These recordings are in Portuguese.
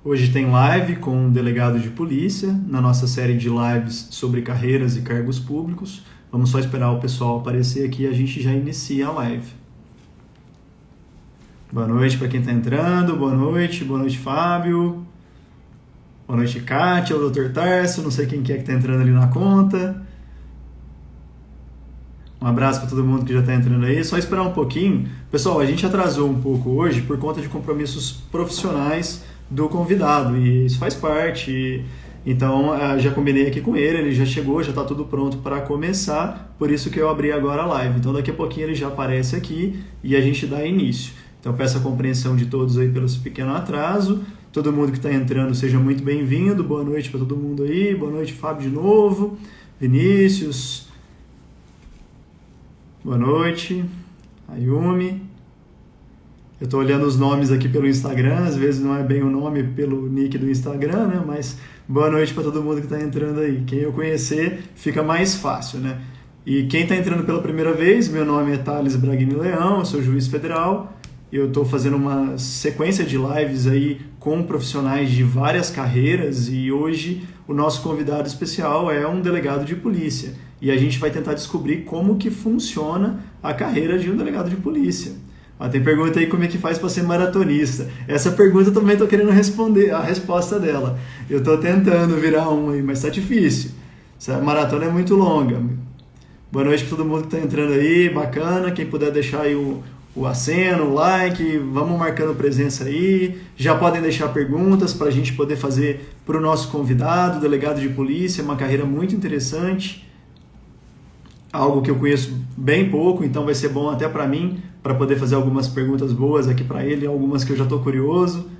Hoje tem live com um delegado de polícia, na nossa série de lives sobre carreiras e cargos públicos. Vamos só esperar o pessoal aparecer aqui e a gente já inicia a live. Boa noite para quem está entrando, boa noite Fábio, boa noite Kátia, o Dr. Tarso, não sei quem que é que está entrando ali na conta. Um abraço para todo mundo que já está entrando aí. Só esperar um pouquinho. Pessoal, a gente atrasou um pouco hoje por conta de compromissos profissionais do convidado e isso faz parte. Então, já combinei aqui com ele, ele já chegou, já está tudo pronto para começar, por isso que eu abri agora a live. Então, daqui a pouquinho ele já aparece aqui e a gente dá início. Então, peço a compreensão de todos aí pelo pequeno atraso. Todo mundo que está entrando, seja muito bem-vindo. Boa noite para todo mundo aí. Boa noite, Fábio, de novo. Vinícius. Boa noite, Ayumi. Eu estou olhando os nomes aqui pelo Instagram, às vezes não é bem o nome pelo nick do Instagram, né? Mas boa noite para todo mundo que está entrando aí. Quem eu conhecer fica mais fácil, né? E quem está entrando pela primeira vez, meu nome é Thales Braghini Leão, eu sou juiz federal. Eu estou fazendo uma sequência de lives aí com profissionais de várias carreiras e hoje o nosso convidado especial é um delegado de polícia. E a gente vai tentar descobrir como que funciona a carreira de um delegado de polícia. Tem pergunta aí como é que faz para ser maratonista. Essa pergunta eu também estou querendo responder, a resposta dela. Eu estou tentando virar um aí, mas está difícil. Essa maratona é muito longa. Boa noite para todo mundo que está entrando aí, bacana. Quem puder deixar aí o aceno, o like, vamos marcando presença aí. Já podem deixar perguntas para a gente poder fazer para o nosso convidado, delegado de polícia, uma carreira muito interessante. Algo que eu conheço bem pouco, então vai ser bom até para mim, para poder fazer algumas perguntas boas aqui para ele, algumas que eu já estou curioso.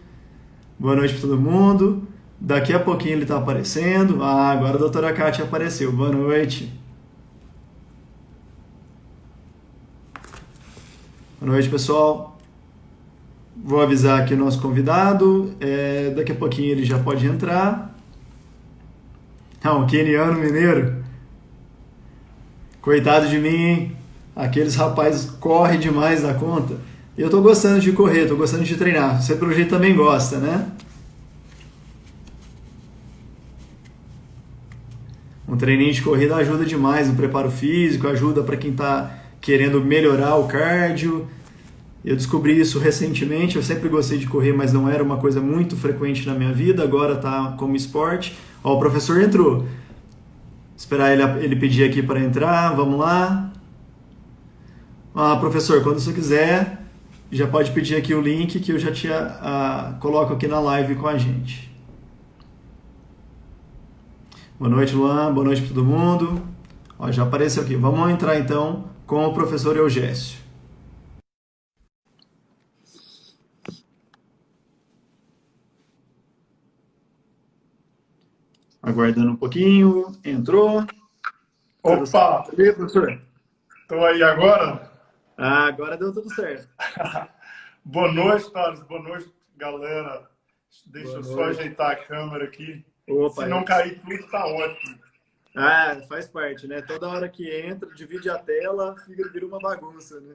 Boa noite para todo mundo. Daqui a pouquinho ele está aparecendo. Agora a doutora Kátia apareceu. Boa noite. Boa noite, pessoal. Vou avisar aqui o nosso convidado. Daqui a pouquinho ele já pode entrar. Um queniano mineiro. Coitado de mim, hein? Aqueles rapazes correm demais da conta. Eu tô gostando de correr, tô gostando de treinar. Você pelo jeito também gosta, né? Um treininho de corrida ajuda demais no preparo físico, ajuda para quem tá querendo melhorar o cardio. Eu descobri isso recentemente, eu sempre gostei de correr, mas não era uma coisa muito frequente na minha vida, agora tá como esporte. Ó, o professor entrou. Esperar ele pedir aqui para entrar, vamos lá. Professor, quando você quiser, já pode pedir aqui o link que eu já te coloco aqui na live com a gente. Boa noite, Luan, boa noite para todo mundo. Ó, já apareceu aqui. Vamos entrar então com o professor Eugésio. Aguardando um pouquinho, entrou. Opa! E aí, professor? Estou aí agora? Agora deu tudo certo. Boa noite, Thales. Boa noite, galera. Deixa Boa eu só noite. ajeitar a câmera aqui. Opa, Se não cair tudo, tá ótimo. Faz parte, né? Toda hora que entra, divide a tela, vira uma bagunça, né?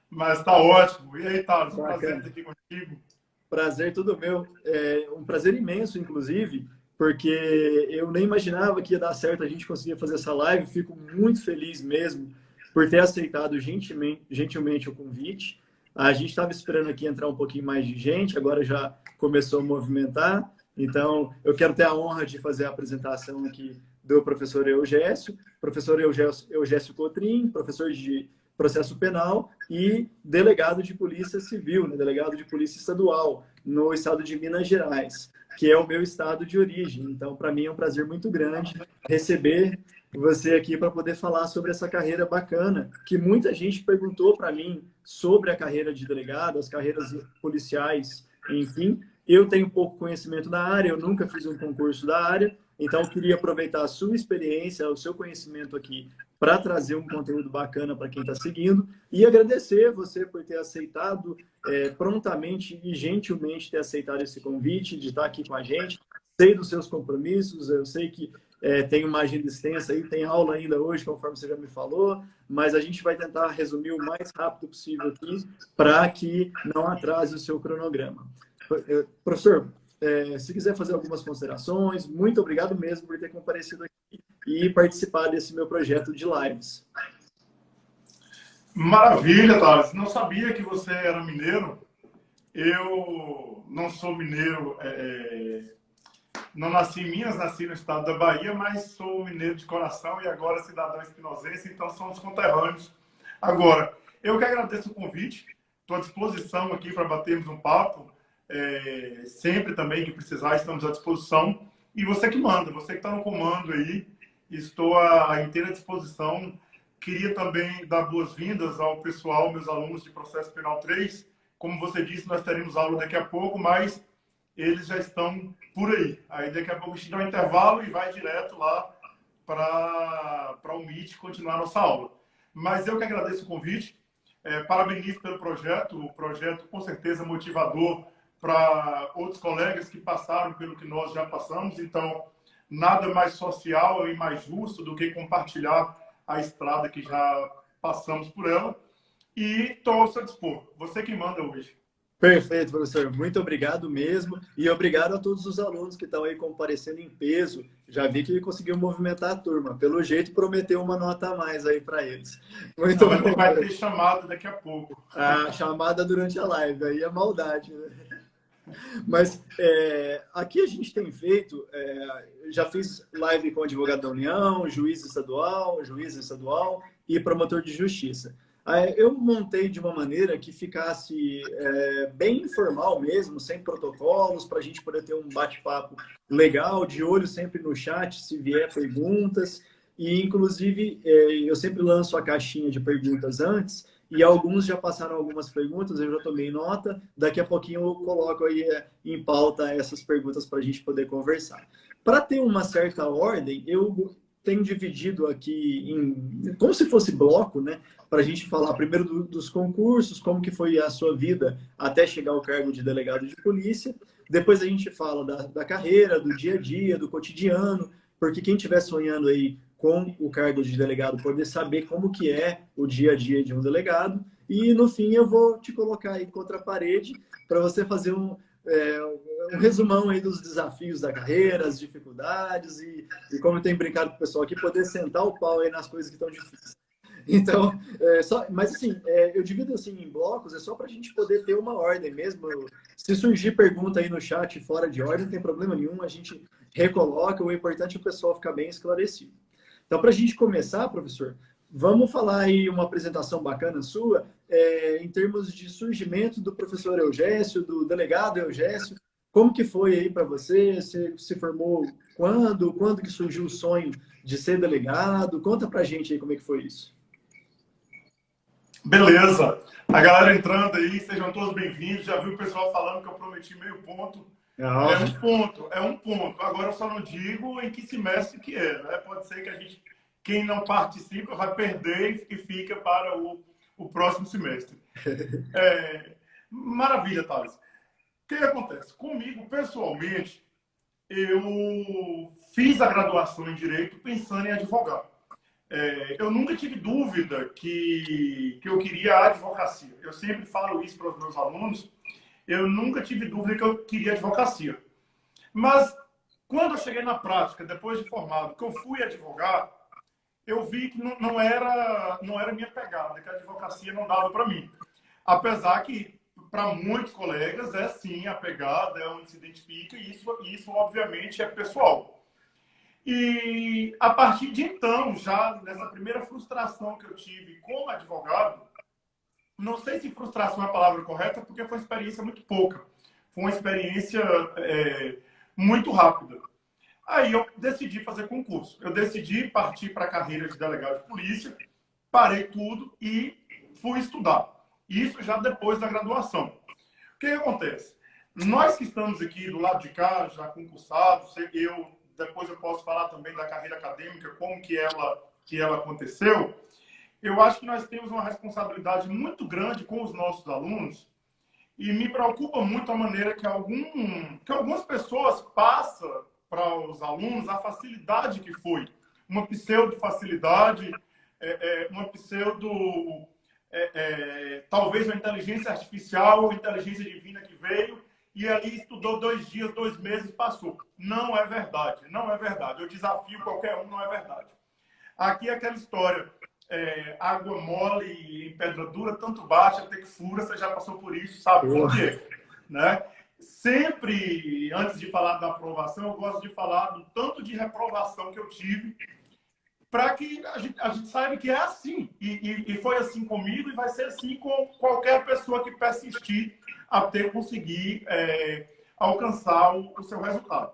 Mas tá ótimo. E aí, Thales? Bacana. Prazer estar aqui contigo. Prazer tudo meu. É um prazer imenso, inclusive, porque eu nem imaginava que ia dar certo a gente conseguir fazer essa live. Fico muito feliz mesmo por ter aceitado gentilmente o convite. A gente estava esperando aqui entrar um pouquinho mais de gente, agora já começou a movimentar. Então, eu quero ter a honra de fazer a apresentação aqui do professor Eugésio, Eugésio Cotrim, professor de processo penal e delegado de polícia civil, né? Delegado de polícia estadual no estado de Minas Gerais, que é o meu estado de origem. Então, para mim é um prazer muito grande receber você aqui para poder falar sobre essa carreira bacana, que muita gente perguntou para mim sobre a carreira de delegado, as carreiras policiais, enfim. Eu tenho pouco conhecimento da área, eu nunca fiz um concurso da área, então eu queria aproveitar a sua experiência, o seu conhecimento aqui para trazer um conteúdo bacana para quem está seguindo e agradecer você por ter aceitado prontamente e gentilmente ter aceitado esse convite de estar aqui com a gente. Sei dos seus compromissos, eu sei que tem uma agenda extensa aí, tem aula ainda hoje, conforme você já me falou, mas a gente vai tentar resumir o mais rápido possível aqui para que não atrase o seu cronograma. Professor, Se quiser fazer algumas considerações, muito obrigado mesmo por ter comparecido aqui e participar desse meu projeto de lives. Maravilha, Thales. Não sabia que você era mineiro. Eu não sou mineiro, não nasci em Minas, nasci no estado da Bahia, mas sou mineiro de coração e agora cidadão espinosense, então somos conterrâneos. Agora, eu que agradeço o convite, estou à disposição aqui para batermos um papo, sempre também que precisar, estamos à disposição. E você que manda, você que está no comando aí, estou à inteira disposição. Queria também dar boas-vindas ao pessoal, meus alunos de Processo Penal 3. Como você disse, nós teremos aula daqui a pouco, mas eles já estão por aí. Aí daqui a pouco a gente dá um intervalo e vai direto lá para o Meet continuar a nossa aula. Mas eu que agradeço o convite, parabenizo pelo projeto, o projeto com certeza motivador para outros colegas que passaram pelo que nós já passamos. Então, nada mais social e mais justo do que compartilhar a estrada que já passamos por ela. E estou ao seu dispor. Você que manda hoje. Perfeito, professor. Muito obrigado mesmo. E obrigado a todos os alunos que estão aí comparecendo em peso. Já vi que conseguiu movimentar a turma. Pelo jeito, prometeu uma nota a mais aí para eles. Muito bom. Vai ter chamada daqui a pouco. A chamada durante a live. Aí é maldade, né? Mas aqui a gente tem feito, já fiz live com advogado da União, juiz estadual e promotor de justiça. Eu montei de uma maneira que ficasse bem informal mesmo, sem protocolos, para a gente poder ter um bate-papo legal, de olho sempre no chat, se vier perguntas. E, inclusive, eu sempre lanço a caixinha de perguntas antes, e alguns já passaram algumas perguntas, eu já tomei nota. Daqui a pouquinho eu coloco aí em pauta essas perguntas para a gente poder conversar. Para ter uma certa ordem, eu tenho dividido aqui como se fosse bloco, né? Para a gente falar primeiro dos concursos, como que foi a sua vida até chegar ao cargo de delegado de polícia. Depois a gente fala da carreira, do dia a dia, do cotidiano, porque quem estiver sonhando aí com o cargo de delegado poder saber como que é o dia a dia de um delegado. E no fim eu vou te colocar aí contra a parede para você fazer um resumão aí dos desafios da carreira, as dificuldades e como eu tenho brincado com o pessoal aqui, poder sentar o pau aí nas coisas que estão difíceis. Então, mas assim, eu divido assim em blocos, é só para a gente poder ter uma ordem mesmo. Se surgir pergunta aí no chat fora de ordem, não tem problema nenhum, a gente recoloca, o importante é o pessoal ficar bem esclarecido. Então, para a gente começar, professor, vamos falar aí uma apresentação bacana sua, em termos de surgimento do professor Eugésio, do delegado Eugésio. Como que foi aí para você? Você se formou quando? Quando que surgiu o sonho de ser delegado? Conta para a gente aí como é que foi isso. Beleza. A galera entrando aí, sejam todos bem-vindos. Já vi o pessoal falando que eu prometi meio ponto. É um ponto. Agora eu só não digo em que semestre que é, né? Pode ser que quem não participa vai perder e fica para o próximo semestre. Maravilha, Thales. O que acontece? Comigo, pessoalmente, eu fiz a graduação em Direito pensando em advogar. Eu nunca tive dúvida que eu queria a advocacia. Eu sempre falo isso para os meus alunos. Eu nunca tive dúvida que eu queria advocacia. Mas, quando eu cheguei na prática, depois de formado, que eu fui advogar, eu vi que não era minha pegada, que a advocacia não dava para mim. Apesar que, para muitos colegas, é sim a pegada, é onde se identifica, e isso obviamente, é pessoal. E, a partir de então, já nessa primeira frustração que eu tive como advogado, não sei se frustração é a palavra correta, porque foi uma experiência muito pouca. Foi uma experiência muito rápida. Aí eu decidi fazer concurso. Eu decidi partir para a carreira de delegado de polícia, parei tudo e fui estudar. Isso já depois da graduação. O que acontece? Nós que estamos aqui do lado de cá, já concursados, depois eu posso falar também da carreira acadêmica, como que ela aconteceu. Eu acho que nós temos uma responsabilidade muito grande com os nossos alunos e me preocupa muito a maneira que algumas pessoas passam para os alunos a facilidade que foi. Uma pseudo-facilidade, talvez uma inteligência artificial ou inteligência divina que veio e ali estudou 2 dias, 2 meses, passou. Não é verdade, não é verdade. Eu desafio qualquer um, não é verdade. Aqui é aquela história, água mole em pedra dura, tanto baixa até que fura, você já passou por isso, sabe por quê? Né? Sempre, antes de falar da aprovação, eu gosto de falar do tanto de reprovação que eu tive, para que a gente saiba que é assim. E foi assim comigo e vai ser assim com qualquer pessoa que persistir até conseguir alcançar o seu resultado.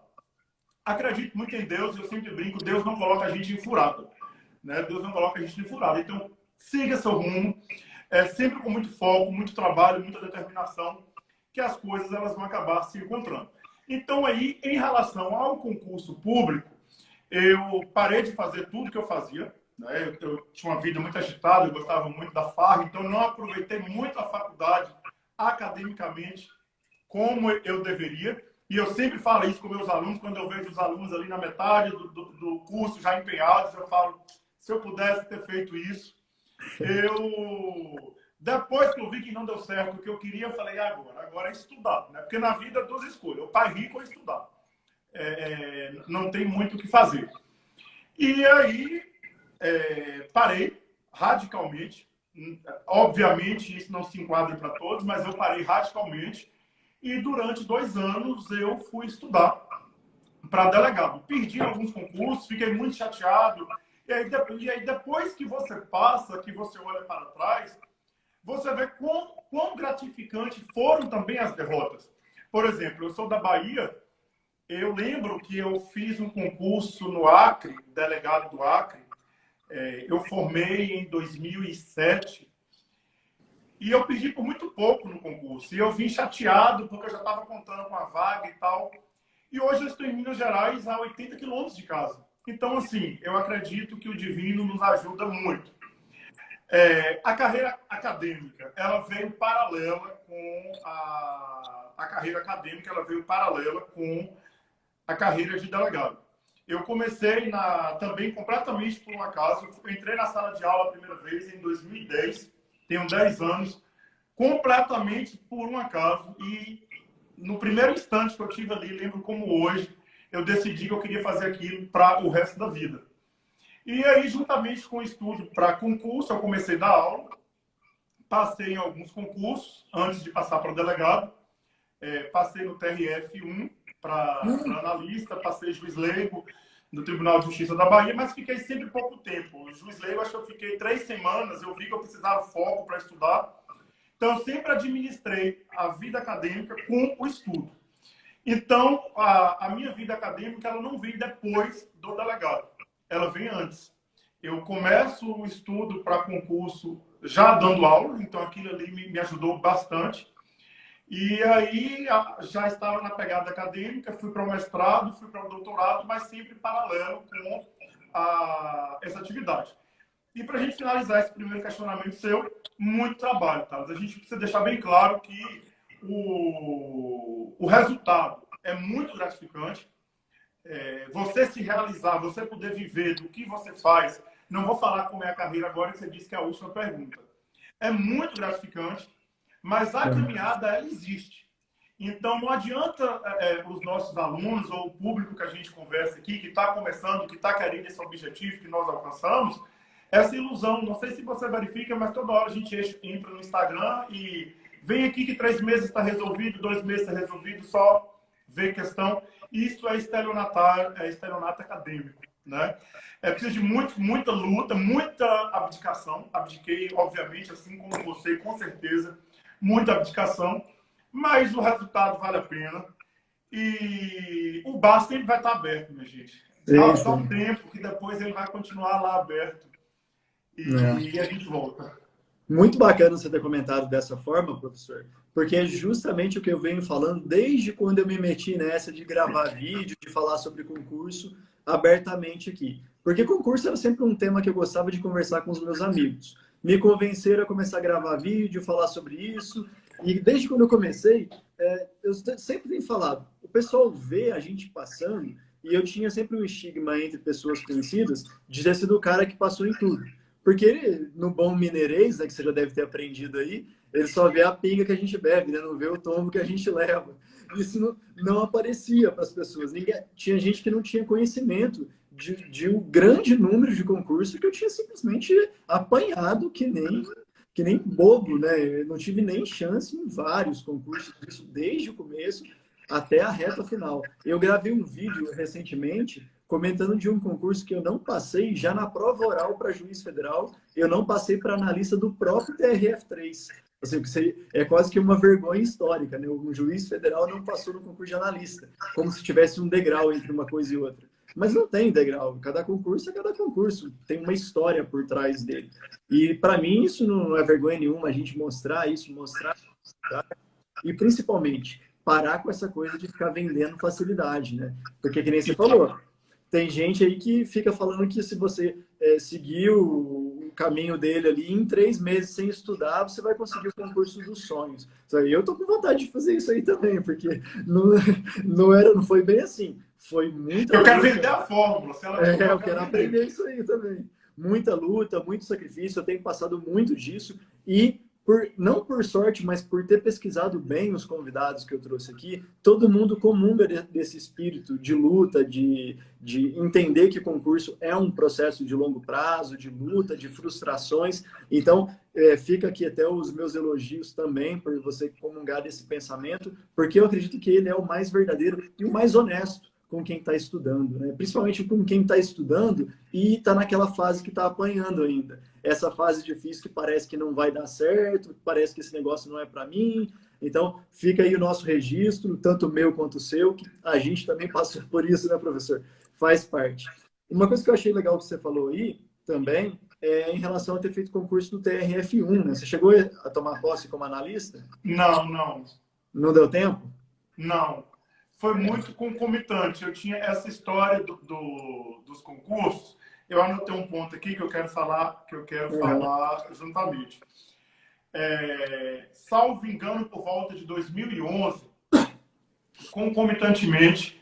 Acredito muito em Deus, eu sempre brinco, Deus não coloca a gente em furada. Né? Deus não coloca a gente em furada. Então, siga seu rumo, sempre com muito foco, muito trabalho, muita determinação, que as coisas elas vão acabar se encontrando. Então, aí, em relação ao concurso público, eu parei de fazer tudo que eu fazia. Né? Eu tinha uma vida muito agitada, eu gostava muito da farra, então não aproveitei muito a faculdade academicamente como eu deveria. E eu sempre falo isso com meus alunos, quando eu vejo os alunos ali na metade do curso já empenhados, eu falo, se eu pudesse ter feito isso, depois que eu vi que não deu certo o que eu queria, eu falei, agora é estudar. Né? Porque na vida, 2 escolhas, o pai rico ou estudar. Não tem muito o que fazer. E aí, parei radicalmente. Obviamente, isso não se enquadra para todos, mas eu parei radicalmente. E durante 2 anos, eu fui estudar para delegado. Perdi alguns concursos, fiquei muito chateado. E aí, depois que você passa, que você olha para trás, você vê quão gratificante foram também as derrotas. Por exemplo, eu sou da Bahia. Eu lembro que eu fiz um concurso no Acre, delegado do Acre. Eu formei em 2007 e eu perdi por muito pouco no concurso. E eu vim chateado porque eu já estava contando com a vaga e tal. E hoje eu estou em Minas Gerais, a 80 quilômetros de casa. Então, assim, eu acredito que o divino nos ajuda muito. A carreira acadêmica, ela veio paralela com a carreira acadêmica, ela veio paralela com a carreira de delegado. Eu comecei também completamente por um acaso. Eu entrei na sala de aula a primeira vez em 2010, tenho 10 anos, completamente por um acaso. E no primeiro instante que eu tive ali, lembro como hoje, eu decidi que eu queria fazer aquilo para o resto da vida. E aí, juntamente com o estudo para concurso, eu comecei a dar aula, passei em alguns concursos antes de passar para delegado, passei no TRF1, para analista, passei juiz leigo no Tribunal de Justiça da Bahia, mas fiquei sempre pouco tempo. O juiz leigo, acho que eu fiquei 3 semanas, eu vi que eu precisava de foco para estudar. Então, eu sempre administrei a vida acadêmica com o estudo. Então, a minha vida acadêmica ela não vem depois do delegado, ela vem antes. Eu começo o estudo para concurso já dando aula, então aquilo ali me ajudou bastante. E aí já estava na pegada acadêmica, fui para o mestrado, fui para o doutorado, mas sempre paralelo com essa atividade. E para a gente finalizar esse primeiro questionamento seu, muito trabalho, tá? A gente precisa deixar bem claro que o resultado é muito gratificante. Você se realizar, você poder viver do que você faz, não vou falar como é a carreira agora, que você disse que é a última pergunta. É muito gratificante. Mas a caminhada, ela existe. Então, não adianta os nossos alunos ou o público que a gente conversa aqui, que está começando, que está querendo esse objetivo que nós alcançamos, essa ilusão. Não sei se você verifica, mas toda hora a gente entra no Instagram e vem aqui que 3 meses está resolvido, 2 meses está resolvido, só vê questão. Isso é estelionato acadêmico. Né? Precisa de muita luta, muita abdicação. Abdiquei, obviamente, assim como você, com certeza, muita abdicação, mas o resultado vale a pena. E o bar sempre vai estar aberto, minha gente. Dá um tempo que depois ele vai continuar lá aberto. E a gente volta. Muito bacana você ter comentado dessa forma, professor, porque é justamente o que eu venho falando desde quando eu me meti nessa de gravar vídeo, de falar sobre concurso abertamente aqui. Porque concurso era sempre um tema que eu gostava de conversar com os meus amigos. Me convenceram a começar a gravar vídeo, falar sobre isso. E desde quando eu comecei, eu sempre tenho falado, o pessoal vê a gente passando, e eu tinha sempre um estigma entre pessoas conhecidas de ter sido o cara que passou em tudo. Porque ele, no bom mineirês, né, que você já deve ter aprendido aí, ele só vê a pinga que a gente bebe, né, não vê o tombo que a gente leva. isso não aparecia para as pessoas. Tinha gente que não tinha conhecimento de um grande número de concursos que eu tinha simplesmente apanhado que nem bobo, né? Eu não tive nem chance em vários concursos, isso desde o começo até a reta final. Eu gravei um vídeo recentemente comentando de um concurso que eu não passei, já na prova oral para juiz federal, eu não passei para analista do próprio TRF3. Assim, é quase que uma vergonha histórica, né? Um juiz federal não passou no concurso de analista, como se tivesse um degrau entre uma coisa e outra. Mas não tem degrau, cada concurso é cada concurso, tem uma história por trás dele. E para mim isso não é vergonha nenhuma, a gente mostrar isso, mostrar, e principalmente parar com essa coisa de ficar vendendo facilidade, né? Porque que nem você falou, tem gente aí que fica falando que se você seguir o caminho dele ali, em 3 meses sem estudar, você vai conseguir o concurso dos sonhos. Eu tô com vontade de fazer isso aí também, porque não foi bem assim. Foi muita Eu luta. quero vender a fórmula. Se ela Eu quero aprender isso aí também. Muita luta, muito sacrifício, eu tenho passado muito disso e não por sorte, mas por ter pesquisado bem os convidados que eu trouxe aqui, todo mundo comunga desse espírito de luta, de entender que concurso é um processo de longo prazo, de luta, de frustrações. Então, fica aqui até os meus elogios também por você comungar desse pensamento, porque eu acredito que ele é o mais verdadeiro e o mais honesto com quem está estudando, né? Principalmente com quem está estudando e está naquela fase que está apanhando ainda. Essa fase difícil que parece que não vai dar certo, parece que esse negócio não é para mim. Então, fica aí o nosso registro, tanto o meu quanto o seu, que a gente também passou por isso, né, professor? Faz parte. Uma coisa que eu achei legal que você falou aí, também, é em relação a ter feito concurso do TRF1, né? Você chegou a tomar posse como analista? Não. Não deu tempo? Não. Foi muito concomitante. Eu tinha essa história dos concursos. Eu anotei um ponto aqui que eu quero falar, juntamente. Salvo engano, por volta de 2011, concomitantemente,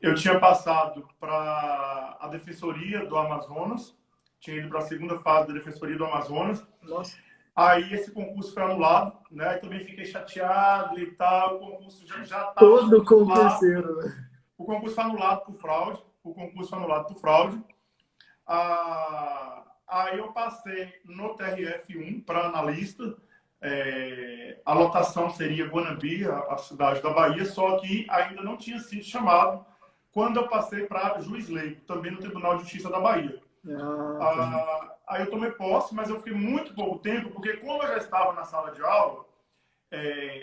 eu tinha passado para a Defensoria do Amazonas, tinha ido para a segunda fase da Defensoria do Amazonas. Nossa. Aí esse concurso foi anulado, né? Aí também fiquei chateado e tal. O concurso já estava todo concurseiro, né? O concurso foi anulado por fraude. Aí eu passei no TRF1 para analista. A lotação seria Guanambi, a cidade da Bahia, só que ainda não tinha sido chamado quando eu passei para juiz leigo, também no Tribunal de Justiça da Bahia. Aí eu tomei posse, mas eu fiquei muito pouco tempo, porque como eu já estava na sala de aula,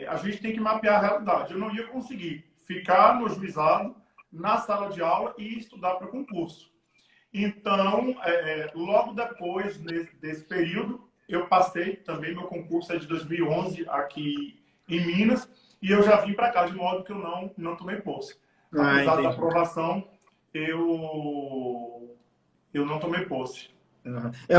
a gente tem que mapear a realidade. Eu não ia conseguir ficar no juizado, na sala de aula e estudar para concurso. Então, logo depois desse período, eu passei também, meu concurso é de 2011 aqui em Minas, e eu já vim para cá, de modo que eu não tomei posse. Apesar da aprovação, eu não tomei posse.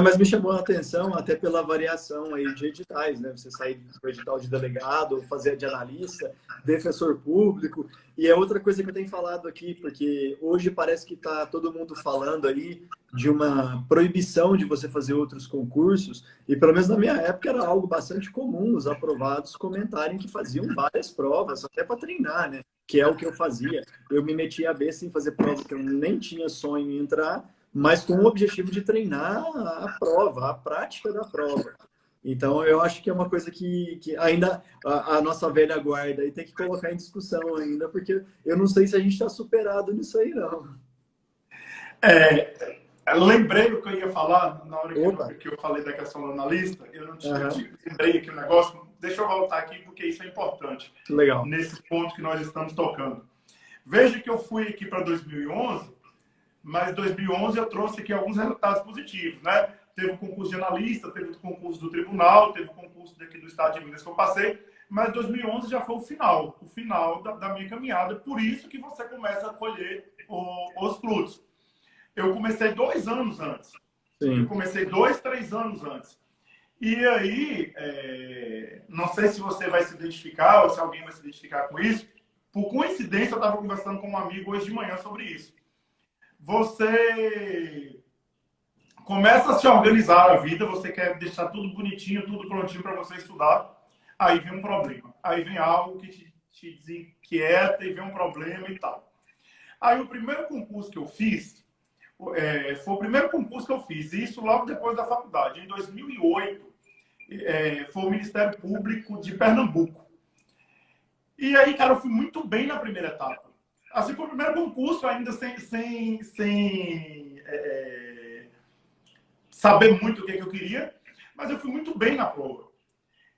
Mas me chamou a atenção até pela variação aí de editais, né? Você sair do edital de delegado, fazer de analista, defensor público. E é outra coisa que eu tenho falado aqui, porque hoje parece que está todo mundo falando aí de uma proibição de você fazer outros concursos, e pelo menos na minha época era algo bastante comum os aprovados comentarem que faziam várias provas, até para treinar, né? Que é o que eu fazia. Eu me metia a besta em fazer prova que eu nem tinha sonho em entrar, mas com o objetivo de treinar a prova, a prática da prova. Então, eu acho que é uma coisa que ainda a nossa velha guarda aí tem que colocar em discussão ainda, porque eu não sei se a gente está superado nisso aí, não. Lembrei o que eu ia falar na hora que eu falei da questão do analista. Eu não tinha lembrei aqui o negócio. Deixa eu voltar aqui, porque isso é importante. Legal. Nesse ponto que nós estamos tocando. Veja que eu fui aqui para 2011, mas em 2011 eu trouxe aqui alguns resultados positivos, né? Teve o concurso de analista, teve o concurso do tribunal, teve o concurso daqui do estado de Minas que eu passei, mas 2011 já foi o final da minha caminhada. Por isso que você começa a colher os frutos. Eu comecei 2 anos antes. Sim. Eu comecei 2, 3 anos antes. E aí, não sei se você vai se identificar ou se alguém vai se identificar com isso. Por coincidência, eu estava conversando com um amigo hoje de manhã sobre isso. Você começa a se organizar a vida, você quer deixar tudo bonitinho, tudo prontinho para você estudar. Aí vem um problema. Aí vem algo que te desinquieta e vê um problema e tal. Aí o primeiro concurso que eu fiz, foi o primeiro concurso que eu fiz, isso logo depois da faculdade, em 2008, foi o Ministério Público de Pernambuco. E aí, cara, eu fui muito bem na primeira etapa. Assim, foi o primeiro concurso, ainda sem saber muito o que eu queria, mas eu fui muito bem na prova.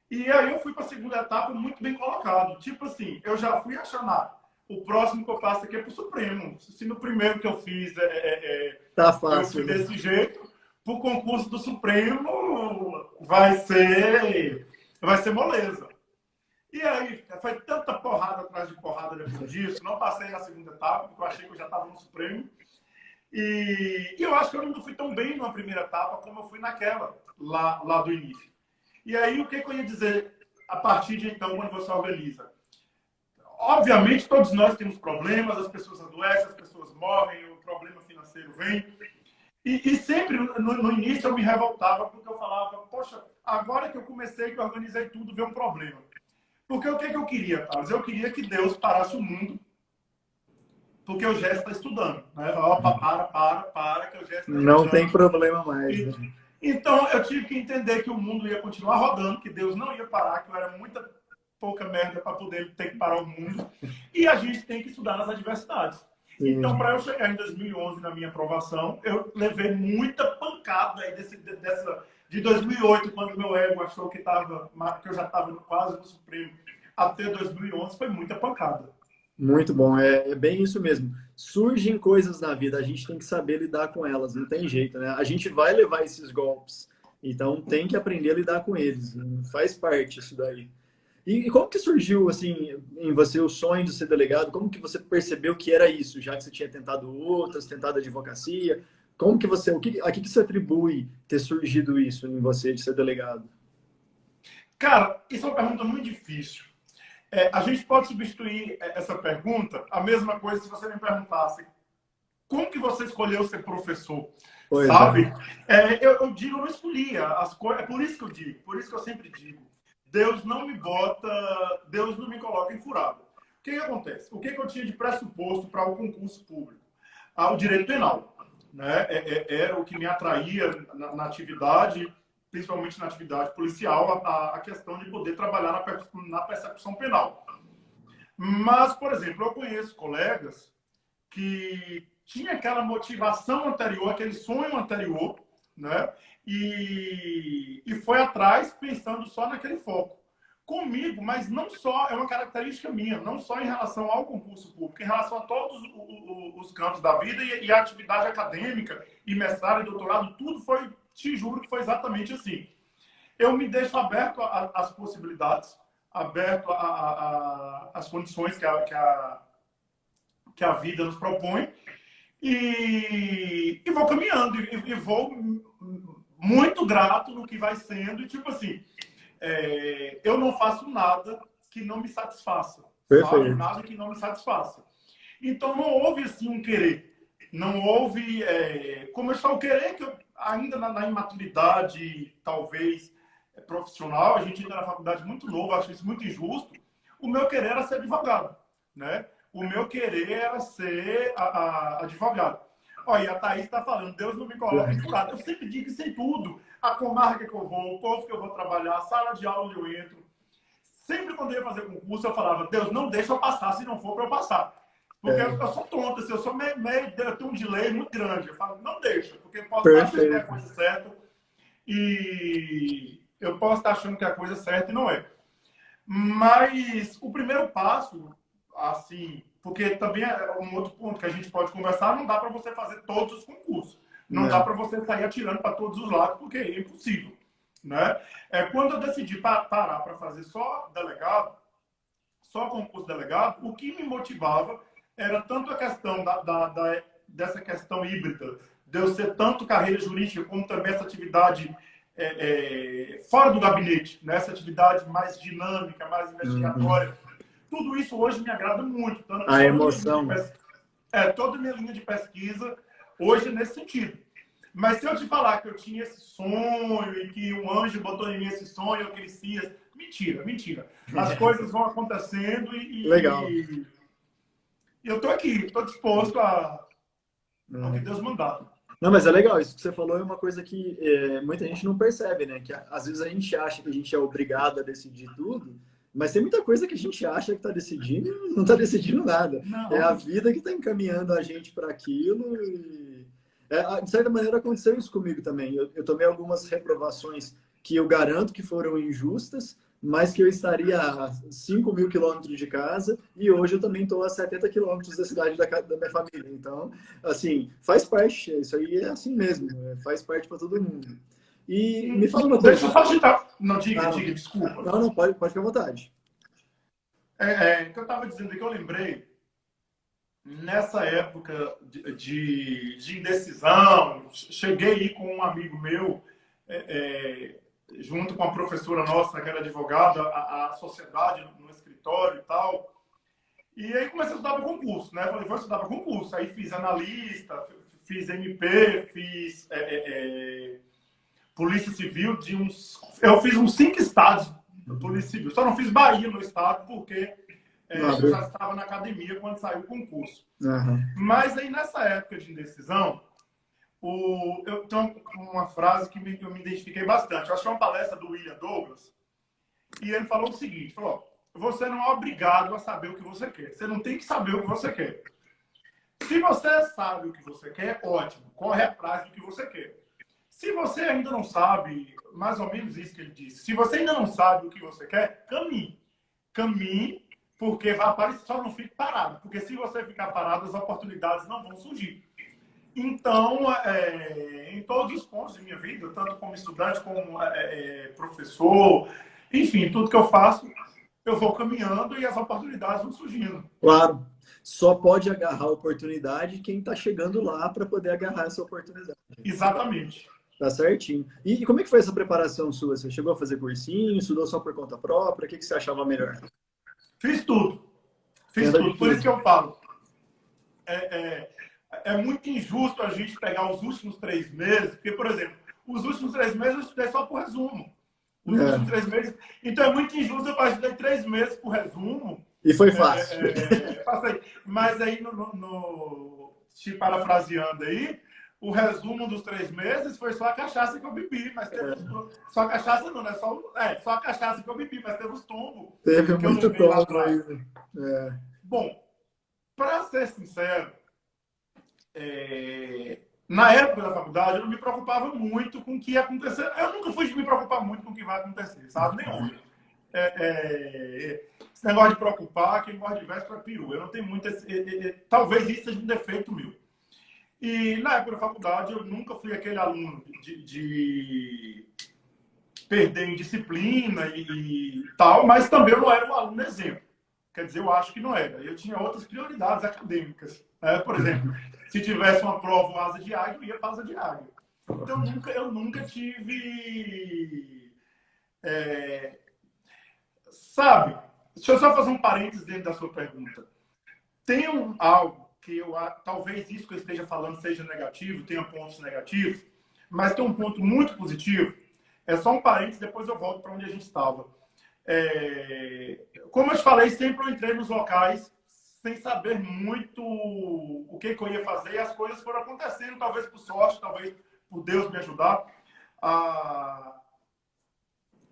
E aí eu fui para a segunda etapa muito bem colocado. Tipo assim, eu já fui achando, o próximo que eu passo aqui é para o Supremo. Se no primeiro que eu fiz Tá fácil, eu fui desse jeito, para o concurso do Supremo vai ser moleza. E aí, foi tanta porrada atrás de porrada depois disso, não passei na segunda etapa, porque eu achei que eu já estava no Supremo. E eu acho que eu não fui tão bem na primeira etapa como eu fui naquela, lá do início. E aí, o que eu ia dizer a partir de então, quando você organiza? Obviamente, todos nós temos problemas, as pessoas adoecem, as pessoas morrem, o problema financeiro vem. E sempre, no início, eu me revoltava, porque eu falava, poxa, agora que eu comecei, que eu organizei tudo, veio um problema. Porque o que eu queria, Carlos? Eu queria que Deus parasse o mundo, porque o Gesto está estudando. Né? Opa, para, que o Gesto está estudando. Não tem problema mais. Né? Então, eu tive que entender que o mundo ia continuar rodando, que Deus não ia parar, que eu era muita pouca merda para poder ter que parar o mundo. E a gente tem que estudar nas adversidades. Sim. Então, para eu chegar em 2011 na minha aprovação, eu levei muita pancada aí de 2008, quando meu ego achou que eu já estava quase no Supremo, até 2011, foi muita pancada. Muito bom, é bem isso mesmo. Surgem coisas na vida, a gente tem que saber lidar com elas, não tem jeito, né? A gente vai levar esses golpes, então tem que aprender a lidar com eles, faz parte isso daí. E como que surgiu, assim, em você o sonho de ser delegado? Como que você percebeu que era isso, já que você tinha tentado outras, tentado advocacia? Como que você, a que você atribui ter surgido isso em você de ser delegado? Cara, isso é uma pergunta muito difícil. A gente pode substituir essa pergunta, a mesma coisa se você me perguntasse como que você escolheu ser professor, pois sabe? Eu digo, eu não escolhia as coisas, é por isso que eu digo, por isso que eu sempre digo, Deus não me coloca em furada. O que acontece? O que eu tinha de pressuposto para o concurso público? O direito penal, né? Era o que me atraía na atividade, principalmente na atividade policial, a questão de poder trabalhar na persecução penal. Mas, por exemplo, eu conheço colegas que tinham aquela motivação anterior, aquele sonho anterior, né? E foi atrás pensando só naquele foco. Comigo, mas não só, é uma característica minha, não só em relação ao concurso público, em relação a todos os campos da vida e a atividade acadêmica, e mestrado e doutorado, tudo foi, te juro que foi exatamente assim. Eu me deixo aberto às possibilidades, aberto às condições que a vida nos propõe, e vou caminhando, e vou muito grato no que vai sendo, e tipo assim, eu não faço nada que não me satisfaça, sabe? Nada que não me satisfaça. Então não houve assim um querer, não houve, como eu falo, o querer que eu, ainda na imaturidade, talvez, profissional, a gente ainda na faculdade muito novo, acho isso muito injusto, o meu querer era ser advogado, né? O meu querer era ser advogado. Olha, e a Thaís está falando, Deus não me coloca em furado. Eu sempre digo isso em tudo. A comarca que eu vou, o povo que eu vou trabalhar, a sala de aula onde eu entro. Sempre quando eu ia fazer concurso, eu falava, Deus, não deixa eu passar se não for para eu passar. Porque eu sou tonta, assim, eu sou eu tenho um delay muito grande. Eu falo, não deixa, porque eu posso estar achando que é a coisa certa e eu posso estar achando que é a coisa certa e não é. Mas o primeiro passo, assim, porque também é um outro ponto que a gente pode conversar, não dá para você fazer todos os concursos. Não dá para você sair atirando para todos os lados, porque é impossível. Né? Quando eu decidi parar para fazer só delegado, só concurso delegado, o que me motivava era tanto a questão dessa questão híbrida, de eu ser tanto carreira jurídica, como também essa atividade fora do gabinete, né? Essa atividade mais dinâmica, mais investigatória. Tudo isso hoje me agrada muito. A emoção. Toda minha linha de pesquisa hoje é nesse sentido. Mas se eu te falar que eu tinha esse sonho e que um anjo botou em mim esse sonho, eu crescia, Mentira, mentira. As coisas vão acontecendo Legal. e eu tô aqui, tô disposto ao que É. Deus mandar. Não, mas é legal, isso que você falou é uma coisa que muita gente não percebe, né? Que às vezes a gente acha que a gente é obrigado a decidir tudo, mas tem muita coisa que a gente acha que está decidindo e não está decidindo nada. É a Não. vida que está encaminhando a gente para aquilo e... de certa maneira aconteceu isso comigo também. Eu tomei algumas reprovações que eu garanto que foram injustas, mas que eu estaria a 5.000 quilômetros de casa e hoje eu também estou a 70 quilômetros da cidade da minha família. Então, assim, faz parte, isso aí é assim mesmo, faz parte para todo mundo. E me fala uma Deixa eu coisa. só citar. Não, diga, Ah, diga, desculpa. não, pode ficar à vontade. Que eu estava dizendo que eu lembrei, nessa época de indecisão, cheguei aí com um amigo meu, junto com a professora nossa, que era advogada, a sociedade no escritório e tal. E aí comecei a estudar para concurso, né? Falei, vou estudar para concurso. Aí fiz analista, fiz MP, fiz Polícia Civil de uns... Eu fiz uns 5 estados da Polícia Civil. Só não fiz Bahia no estado porque eu já estava na academia quando saiu o concurso. Uhum. Mas aí nessa época de indecisão, eu tenho uma frase que eu me identifiquei bastante. Eu achei uma palestra do William Douglas e ele falou o seguinte, falou, você não é obrigado a saber o que você quer. Você não tem que saber o que você quer. Se você sabe o que você quer, ótimo. Corre atrás do que você quer. Se você ainda não sabe, mais ou menos isso que ele disse, se você ainda não sabe o que você quer, caminhe. Caminhe, porque vai aparecer, só não fique parado. Porque se você ficar parado, as oportunidades não vão surgir. Então, em todos os pontos de minha vida, tanto como estudante, como professor, enfim, tudo que eu faço, eu vou caminhando e as oportunidades vão surgindo. Claro. Só pode agarrar a oportunidade quem está chegando lá para poder agarrar essa oportunidade. Exatamente. Tá certinho. E como é que foi essa preparação sua? Você chegou a fazer cursinho, estudou só por conta própria? O que você achava melhor? Fiz tudo. Fiz Tenta de tudo. Por isso tudo. que eu falo. É muito injusto a gente pegar os últimos 3 meses, porque, por exemplo, os últimos 3 meses eu estudei só por resumo. Os últimos 3 meses. Então é muito injusto eu estudei 3 meses por resumo. E foi fácil. Passei. Mas aí, te parafraseando aí, o resumo dos 3 meses foi só a cachaça que eu bebi, mas teve só a cachaça não, né? Só a cachaça que eu bebi, mas teve os tombos. Teve que muito eu levei lá tombo atrás. aí. Bom, para ser sincero, na época da faculdade eu não me preocupava muito com o que ia acontecer. Eu nunca fui de me preocupar muito com o que vai acontecer, sabe? Nem hoje. Esse negócio de preocupar, quem gosta de véspera é peru. Eu não tenho muito talvez isso seja um defeito meu. E na época da faculdade eu nunca fui aquele aluno de perder em disciplina e tal, mas também eu não era um aluno exemplo. Quer dizer, eu acho que não era. Eu tinha outras prioridades acadêmicas. Por exemplo, se tivesse uma prova asa de águia, eu ia para asa de águia. Então eu nunca tive... Sabe? Deixa eu só fazer um parênteses dentro da sua pergunta. Tem algo que talvez isso que eu esteja falando seja negativo, tenha pontos negativos, mas tem um ponto muito positivo. É só um parênteses, depois eu volto para onde a gente estava. Como eu te falei, sempre eu entrei nos locais sem saber muito o que eu ia fazer e as coisas foram acontecendo, talvez por sorte, talvez por Deus me ajudar.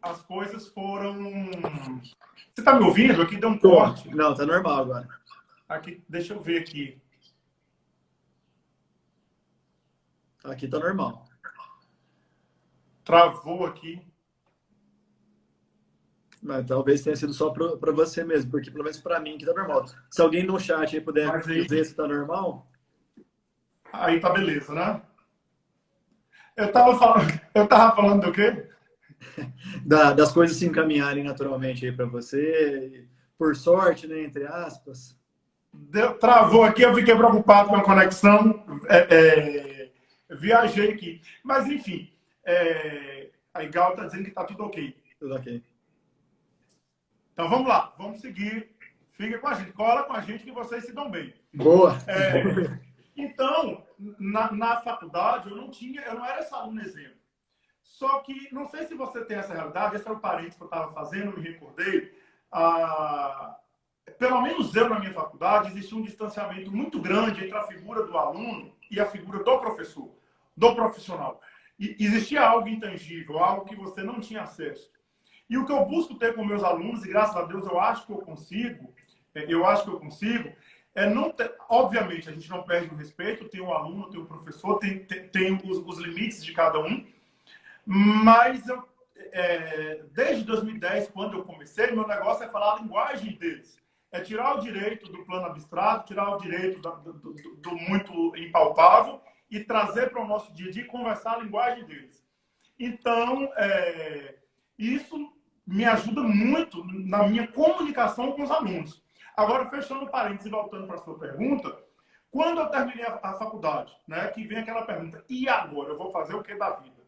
As coisas foram... Você está me ouvindo? Aqui deu um corte. Não, tá normal agora. Aqui, deixa eu ver aqui. Aqui tá normal. Travou aqui. Mas talvez tenha sido só para você mesmo, porque pelo menos para mim que tá normal. Se alguém no chat aí puder dizer se tá normal. Aí tá beleza, né? Eu tava falando do quê? Das coisas se encaminharem naturalmente aí para você, por sorte, né, entre aspas. Travou aqui, eu fiquei preocupado com a conexão, viajei aqui. Mas, enfim, a Igal está dizendo que está tudo ok. Tudo ok. Então, vamos lá, vamos seguir. Fica com a gente, cola com a gente que vocês se dão bem. Boa! Então, na faculdade, eu não era esse aluno exemplo. Só que, não sei se você tem essa realidade, esse era o parênteses que eu estava fazendo, me recordei. Pelo menos eu, na minha faculdade, existia um distanciamento muito grande entre a figura do aluno e a figura do professor, do profissional. E existia algo intangível, algo que você não tinha acesso. E o que eu busco ter com meus alunos, e graças a Deus eu acho que eu consigo, é não ter, obviamente, a gente não perde o respeito, tem o aluno, tem o professor, tem os limites de cada um, mas desde 2010, quando eu comecei, meu negócio é falar a linguagem deles. É tirar o direito do plano abstrato, tirar o direito do muito impalpável e trazer para o nosso dia a dia e conversar a linguagem deles. Então, isso me ajuda muito na minha comunicação com os alunos. Agora, fechando parênteses e voltando para a sua pergunta, quando eu terminei a faculdade, né, que vem aquela pergunta, e agora? Eu vou fazer o que da vida?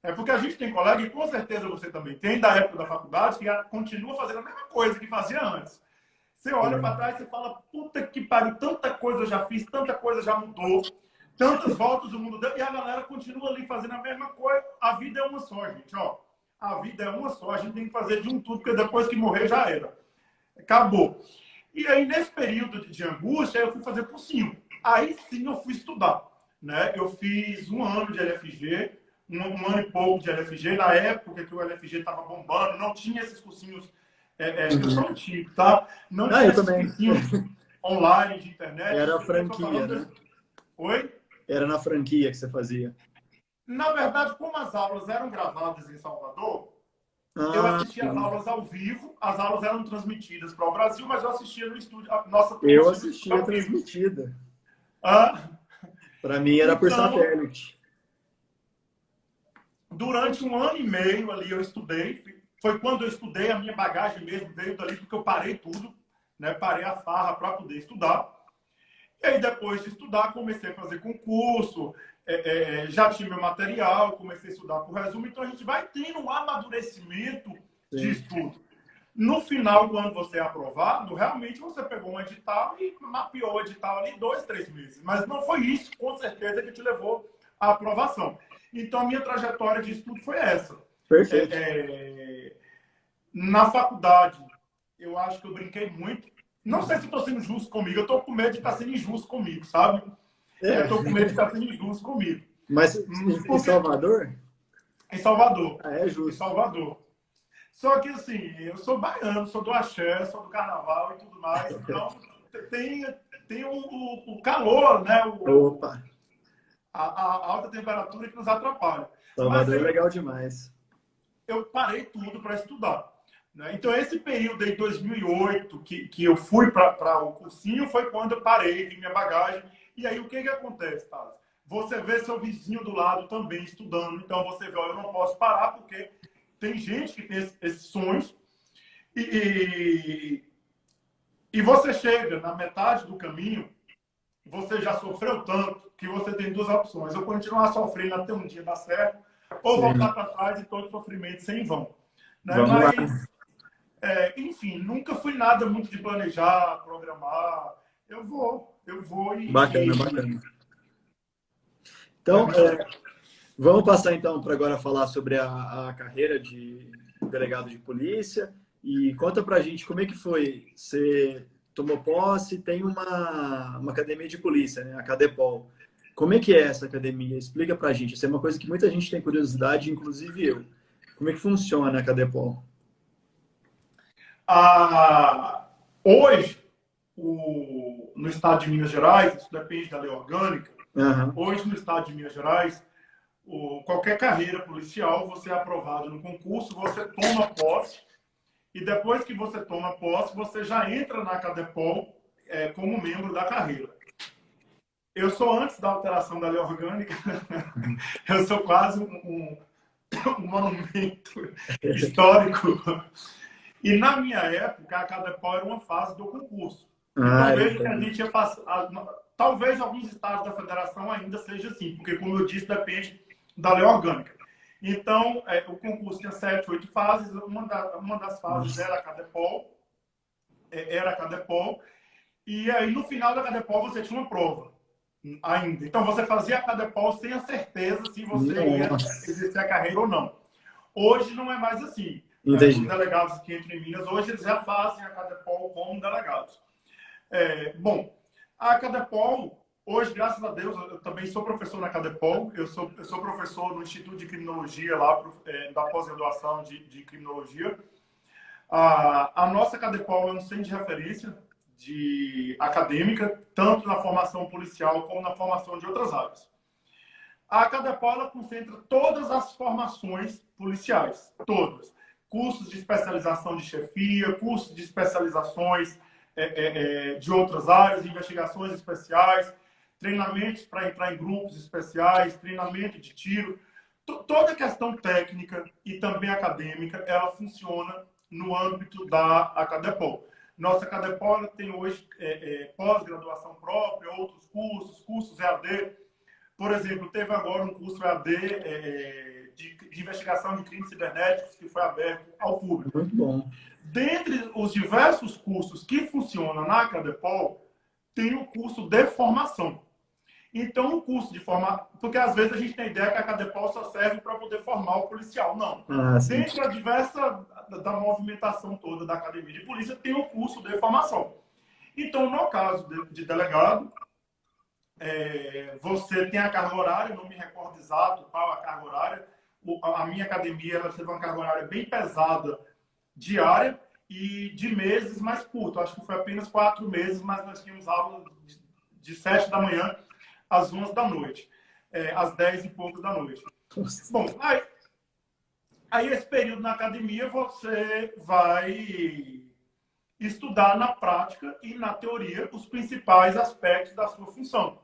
É porque a gente tem colega, e com certeza você também tem, da época da faculdade, que continua fazendo a mesma coisa que fazia antes. Você olha para trás e fala, puta que pariu, tanta coisa eu já fiz, tanta coisa já mudou, tantas voltas o mundo deu, e a galera continua ali fazendo a mesma coisa. A vida é uma só, gente, ó. A vida é uma só, a gente tem que fazer de um tudo, porque depois que morrer já era. Acabou. E aí, nesse período de angústia, eu fui fazer cursinho. Aí sim eu fui estudar. Né? Eu fiz um ano de LFG, um ano e pouco de LFG, na época que o LFG estava bombando, não tinha esses cursinhos, eu sou antigo, tá? Não tinha esses cursinhos online de internet. Era franquia, né? Oi? Era na franquia que você fazia. Na verdade, como as aulas eram gravadas em Salvador, eu assistia as aulas ao vivo, as aulas eram transmitidas para o Brasil, mas eu assistia no estúdio. Eu assistia transmitida. Para mim era por satélite. Durante um ano e meio ali eu estudei. Foi quando eu estudei, a minha bagagem mesmo veio dali, porque eu parei tudo, né? Parei a farra para poder estudar. E aí, depois de estudar, comecei a fazer concurso, já tinha meu material, comecei a estudar por resumo. Então, a gente vai tendo um amadurecimento de estudo. No final, quando você é aprovado, realmente você pegou um edital e mapeou o edital ali 2, 3 meses. Mas não foi isso, com certeza, que te levou à aprovação. Então, a minha trajetória de estudo foi essa. Perfeito. Na faculdade, eu acho que eu brinquei muito. Não sei se estou sendo justo comigo. Eu estou com medo de estar sendo injusto comigo, sabe? Eu estou com medo de estar sendo injusto comigo. Mas em Salvador? Em Salvador. É justo. Em Salvador. Só que, assim, eu sou baiano, sou do axé, sou do carnaval e tudo mais. Então, tem o calor, né? Opa! A alta temperatura que nos atrapalha. Salvador é legal demais. Eu parei tudo para estudar. Né? Então, esse período de 2008 que eu fui para o cursinho foi quando eu parei, vi minha bagagem. E aí, o que acontece, Thales? Você vê seu vizinho do lado também estudando. Então, você vê, eu não posso parar porque tem gente que tem esses sonhos. E você chega na metade do caminho, você já sofreu tanto que você tem duas opções. Ou continuar sofrendo até um dia dar certo, ou voltar para trás e todo sofrimento sem vão. Né? Mas, enfim, nunca fui nada muito de planejar, programar. Eu vou e... Bacana. Então, vamos passar então para agora falar sobre a carreira de delegado de polícia. E conta pra gente como é que foi. Você tomou posse, tem uma academia de polícia, né? A Cadepol. Como é que é essa academia? Explica pra gente. Isso é uma coisa que muita gente tem curiosidade, inclusive eu. Como é que funciona a Cadepol? Hoje, no estado de Minas Gerais, isso depende da lei orgânica, hoje no estado de Minas Gerais, qualquer carreira policial, você é aprovado no concurso, você toma posse, e depois que você toma posse, você já entra na Cadepol como membro da carreira. Eu sou antes da alteração da lei orgânica, eu sou quase um monumento histórico. E na minha época, a Cadepol era uma fase do concurso. Então, veja que a gente ia passar. Talvez alguns estados da federação ainda seja assim, porque, como eu disse, depende da lei orgânica. Então, o concurso tinha 7, 8 fases. Uma das fases era a Cadepol. E aí, no final da Cadepol, você tinha uma prova. ainda. Então, você fazia a CADEPOL sem a certeza se você ia Nossa. exercer a carreira ou não. Hoje não é mais assim. Os Entendi. delegados que entram em Minas, hoje eles já fazem a CADEPOL como delegados. Bom, a CADEPOL, hoje, graças a Deus, eu também sou professor na CADEPOL, eu sou professor no Instituto de Criminologia, lá da pós-graduação de Criminologia. A nossa CADEPOL é um centro de referência acadêmica, tanto na formação policial como na formação de outras áreas. A CADEPOL ela concentra todas as formações policiais, todas. Cursos de especialização de chefia, cursos de especializações de outras áreas, investigações especiais, treinamentos para entrar em grupos especiais, treinamento de tiro. Toda a questão técnica e também acadêmica, ela funciona no âmbito da CADEPOL. Nossa CADEPOL tem hoje pós-graduação própria, outros cursos EAD. Por exemplo, teve agora um curso EAD de investigação de crimes cibernéticos que foi aberto ao público. Muito bom. Dentre os diversos cursos que funcionam na CADEPOL, tem o curso de formação. Então, o curso de formação... Porque, às vezes, a gente tem a ideia que a CADEPOL só serve para poder formar o policial. Não. Dentro da diversa da movimentação toda da academia de polícia, tem o curso de formação. Então, no caso de delegado, você tem a carga horária, não me recordo exato qual a carga horária. A minha academia ela teve uma carga horária bem pesada diária e de meses mais curto. Acho que foi apenas 4 meses, mas nós tínhamos aula de 7 da manhã às 11 da noite, às 10 e pouco da noite. Bom, aí esse período na academia você vai estudar na prática e na teoria os principais aspectos da sua função.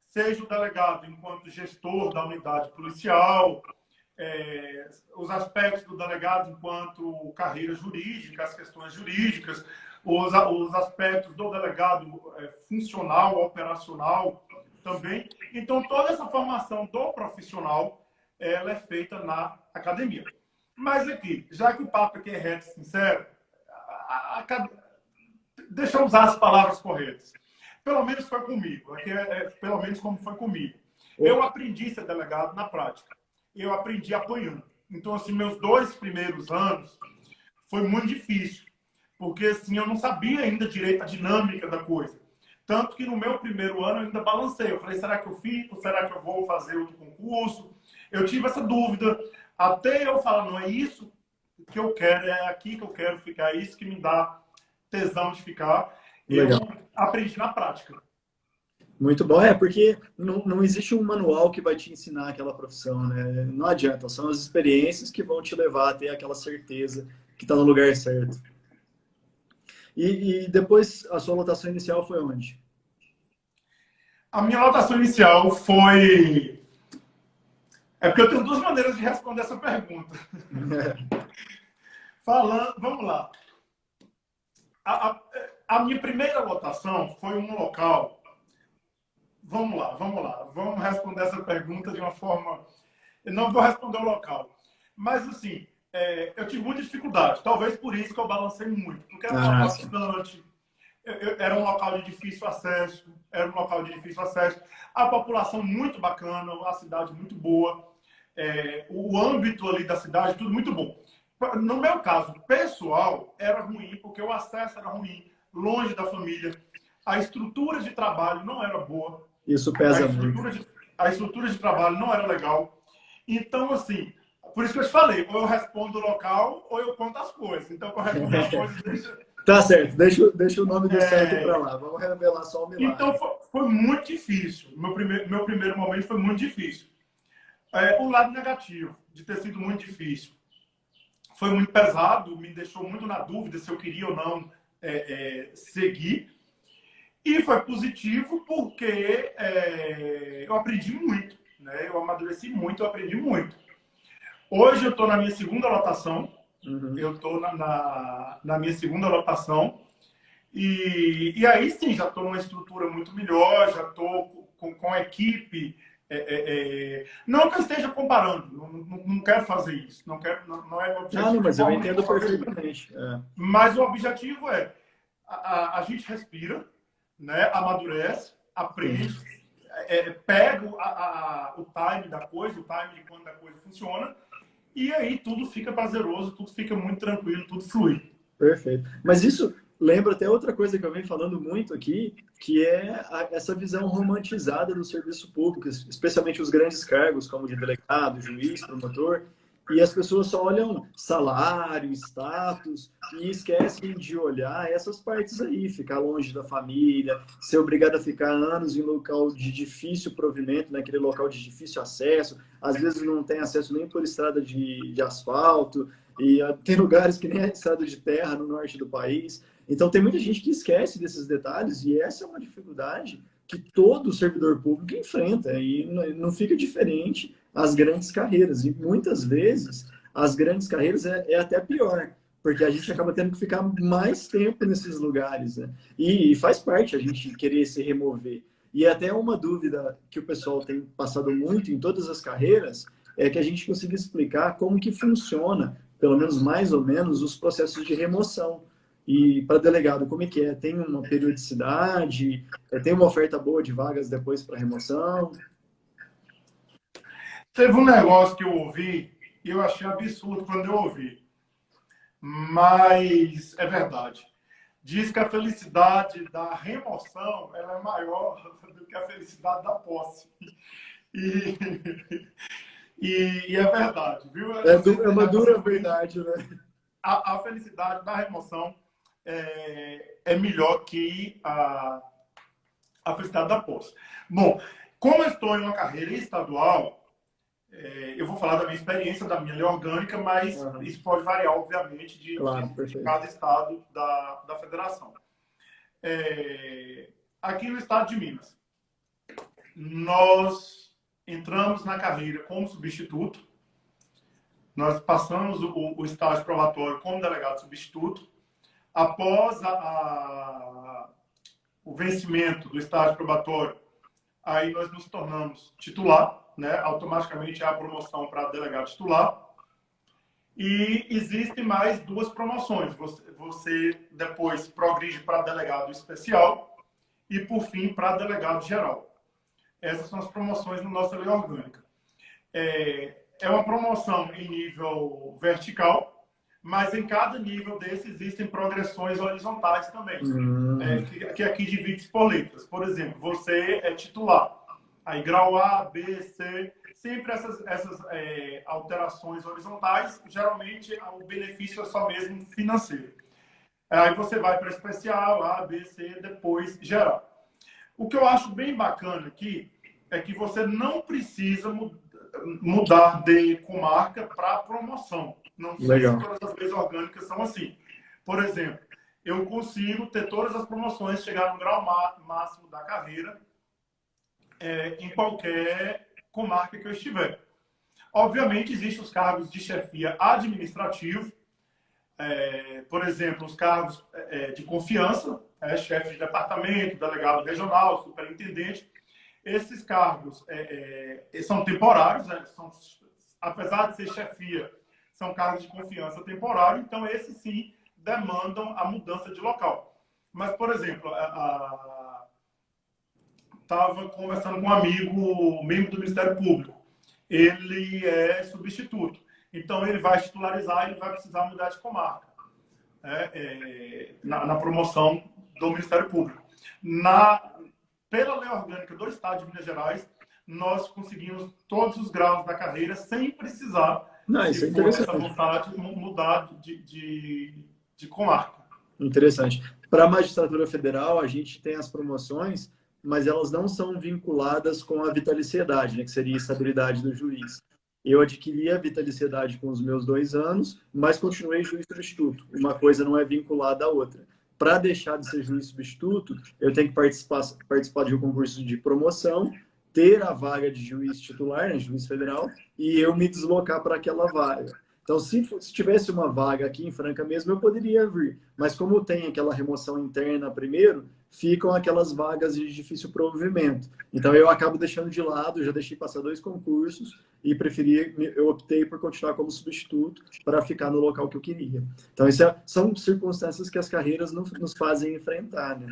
Seja o delegado enquanto gestor da unidade policial, os aspectos do delegado enquanto carreira jurídica, as questões jurídicas, os aspectos do delegado funcional, operacional também. Então, toda essa formação do profissional, ela é feita na academia. Mas aqui, já que o papo aqui é reto e sincero, deixa eu usar as palavras corretas. Pelo menos foi comigo. Aqui pelo menos como foi comigo. Eu aprendi a ser delegado na prática. Eu aprendi apanhando. Então, assim, meus 2 primeiros anos foi muito difícil. Porque, assim, eu não sabia ainda direito a dinâmica da coisa. Tanto que no meu primeiro ano eu ainda balancei. Eu falei, será que eu fico? Será que eu vou fazer outro concurso? Eu tive essa dúvida. Até eu falar, não é isso que eu quero, é aqui que eu quero ficar, é isso que me dá tesão de ficar. Legal. Eu aprendi na prática. Muito bom, porque não existe um manual que vai te ensinar aquela profissão, né? Não adianta, são as experiências que vão te levar a ter aquela certeza que está no lugar certo. E depois, a sua lotação inicial foi onde? A minha lotação inicial foi... porque eu tenho 2 maneiras de responder essa pergunta. Vamos lá. A minha primeira lotação foi um local... Vamos lá. Vamos responder essa pergunta de uma forma... Eu não vou responder o local. Mas, assim, eu tive muita dificuldade. Talvez por isso que eu balancei muito. Porque era um local distante, era um local de difícil acesso. A população muito bacana, a cidade muito boa. O âmbito ali da cidade, tudo muito bom. No meu caso, pessoal, era ruim, porque o acesso era ruim, longe da família. A estrutura de trabalho não era boa. Isso pesa muito. A estrutura de trabalho não era legal. Então, assim, por isso que eu te falei, ou eu respondo o local, ou eu conto as coisas. Então, para responder as coisas, deixa... Tá certo, deixa o nome do certo para lá. Vamos revelar só o milagre. Então, foi muito difícil. Meu primeiro momento foi muito difícil. O lado negativo de ter sido muito difícil. Foi muito pesado, me deixou muito na dúvida se eu queria ou não seguir. E foi positivo porque eu aprendi muito, né? Eu amadureci muito, eu aprendi muito. Hoje eu estou na minha segunda lotação. Eu estou na minha segunda lotação. E aí sim, já estou numa estrutura muito melhor, já estou com a equipe. Não que eu esteja comparando, não quero fazer isso. Não é meu objetivo. Não, mas eu entendo perfeitamente. Mas o objetivo a gente respira, né? Amadurece, aprende, pego o time da coisa, o time de quando a coisa funciona, e aí tudo fica prazeroso, tudo fica muito tranquilo, tudo flui. Perfeito. Mas isso lembra até outra coisa que eu venho falando muito aqui, que é essa visão romantizada do serviço público, especialmente os grandes cargos, como de delegado, juiz, promotor, e as pessoas só olham salário, status, e esquecem de olhar essas partes aí, ficar longe da família, ser obrigado a ficar anos em local de difícil provimento, naquele local de difícil acesso, às vezes não tem acesso nem por estrada de asfalto, e tem lugares que nem é estrada de terra no norte do país. Então, tem muita gente que esquece desses detalhes, e essa é uma dificuldade que todo servidor público enfrenta, e não fica diferente as grandes carreiras. E muitas vezes, as grandes carreiras é até pior, porque a gente acaba tendo que ficar mais tempo nesses lugares, né? E faz parte a gente querer se remover. E até uma dúvida que o pessoal tem passado muito em todas as carreiras é que a gente consiga explicar como que funciona, pelo menos mais ou menos, os processos de remoção. E para delegado, como é que é? Tem uma periodicidade? Tem uma oferta boa de vagas depois para remoção? Teve um negócio que eu ouvi e eu achei absurdo quando eu ouvi. Mas é verdade. Diz que a felicidade da remoção ela é maior do que a felicidade da posse. E, e é verdade, viu? É uma dura verdade, né? A felicidade da remoção é melhor que a felicidade da posse. Bom, como eu estou em uma carreira estadual, eu vou falar da minha experiência, da minha lei orgânica, mas isso pode variar, obviamente, de cada estado da federação. Aqui no estado de Minas, nós entramos na carreira como substituto, nós passamos o estágio probatório como delegado substituto. Após o vencimento do estágio probatório, aí nós nos tornamos titular, né? Automaticamente há a promoção para delegado titular. E existem mais duas promoções. Você depois progride para delegado especial e, por fim, para delegado geral. Essas são as promoções na nossa lei orgânica. É uma promoção em nível vertical, mas em cada nível desse existem progressões horizontais também, que aqui divide-se por letras. Por exemplo, você é titular. Aí grau A, B, C, sempre essas alterações horizontais, geralmente o benefício é só mesmo financeiro. Aí você vai para especial, A, B, C, depois geral. O que eu acho bem bacana aqui é que você não precisa mudar de comarca para promoção. Não sei se todas as leis orgânicas são assim. Por exemplo, eu consigo ter todas as promoções, chegar no grau máximo da carreira, em qualquer comarca que eu estiver. Obviamente, existem os cargos de chefia administrativo, por exemplo, os cargos de confiança, chefe de departamento, delegado regional, superintendente. Esses cargos são temporários, apesar de ser chefia, são cargos de confiança temporário, então esses sim demandam a mudança de local. Mas, por exemplo, estava conversando com um amigo, membro do Ministério Público. Ele é substituto. Então, ele vai titularizar e ele vai precisar mudar de comarca na promoção do Ministério Público. Pela lei orgânica do Estado de Minas Gerais, nós conseguimos todos os graus da carreira sem precisar, se for essa vontade, mudar de comarca. Interessante. Para a magistratura federal, a gente tem as promoções, mas elas não são vinculadas com a vitaliciedade, né, que seria a estabilidade do juiz. Eu adquiri a vitaliciedade com os meus 2 anos, mas continuei juiz substituto. Uma coisa não é vinculada à outra. Para deixar de ser juiz substituto, eu tenho que participar de um concurso de promoção, ter a vaga de juiz titular, né, juiz federal, e eu me deslocar para aquela vaga. Então, se tivesse uma vaga aqui em Franca mesmo, eu poderia vir. Mas como tem aquela remoção interna primeiro, ficam aquelas vagas de difícil provimento. Então, eu acabo deixando de lado, já deixei passar 2 concursos e eu optei por continuar como substituto para ficar no local que eu queria. Então, são circunstâncias que as carreiras nos fazem enfrentar, né?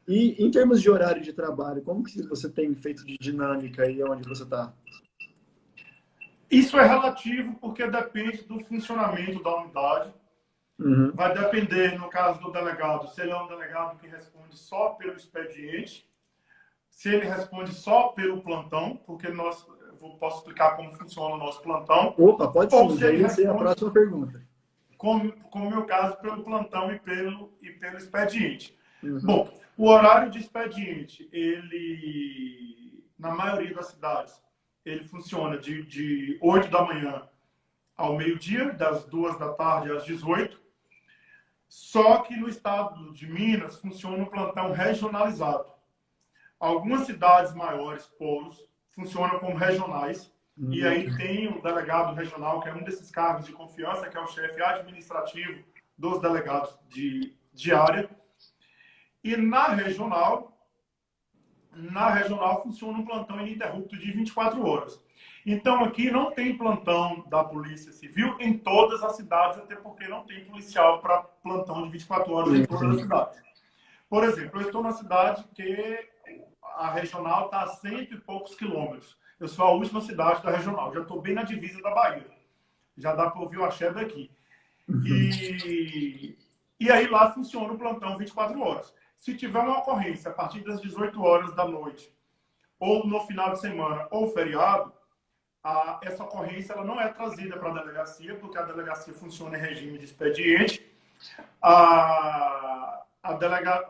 E em termos de horário de trabalho, como que você tem feito de dinâmica aí onde você está? Isso é relativo porque depende do funcionamento da unidade. Uhum. Vai depender, no caso do delegado, se ele é um delegado que responde só pelo expediente, se ele responde só pelo plantão, porque posso explicar como funciona o nosso plantão, Opa, pode ou sim, se já ele ia ser a responde, próxima pergunta. como o meu caso, pelo plantão e pelo expediente. Uhum. Bom, o horário de expediente, ele, na maioria das cidades, ele funciona de 8 da manhã ao meio-dia, das 2 da tarde às 18. Só que no estado de Minas funciona um plantão regionalizado. Algumas cidades maiores, polos, funcionam como regionais. E Uhum. aí tem o delegado regional, que é um desses cargos de confiança, que é o chefe administrativo dos delegados de área. E na regional funciona um plantão ininterrupto de 24 horas. Então aqui não tem plantão da Polícia Civil em todas as cidades, até porque não tem policial para plantão de 24 horas em Sim, todas as sim. cidades. Por exemplo, eu estou na cidade que a regional está a cento e poucos quilômetros. Eu sou a última cidade da regional, já estou bem na divisa da Bahia. Já dá para ouvir o axé daqui. Uhum. E aí lá funciona o plantão 24 horas. Se tiver uma ocorrência a partir das 18 horas da noite, ou no final de semana, ou feriado, essa ocorrência ela não é trazida para a delegacia, porque a delegacia funciona em regime de expediente. A, delega,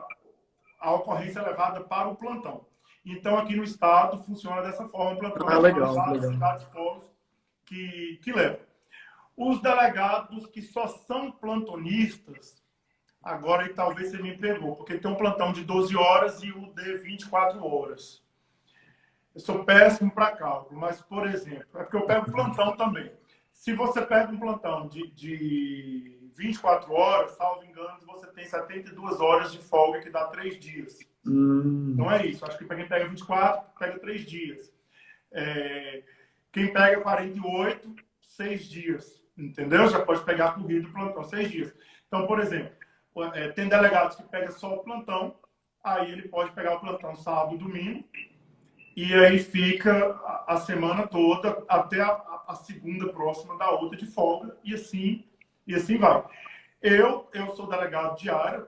a ocorrência é levada para o plantão. Então, aqui no estado, funciona dessa forma, um plantão Ah, legal, regionalizado, legal. cidades polos que levam. Os delegados que só são plantonistas, agora aí talvez você me pegou, porque tem um plantão de 12 horas e o de 24 horas. Eu sou péssimo para cálculo, mas, por exemplo, é porque eu pego plantão também. Se você pega um plantão de 24 horas, salvo engano, você tem 72 horas de folga, que dá 3 dias. Então Hum. é isso. Acho que para quem pega 24, pega 3 dias. Quem pega 48, 6 dias. Entendeu? Já pode pegar corrido plantão, 6 dias. Então, por exemplo, tem delegados que pegam só o plantão, aí ele pode pegar o plantão sábado e domingo, e aí fica a semana toda até a segunda próxima da outra de folga, e assim vai. Eu sou delegado de área,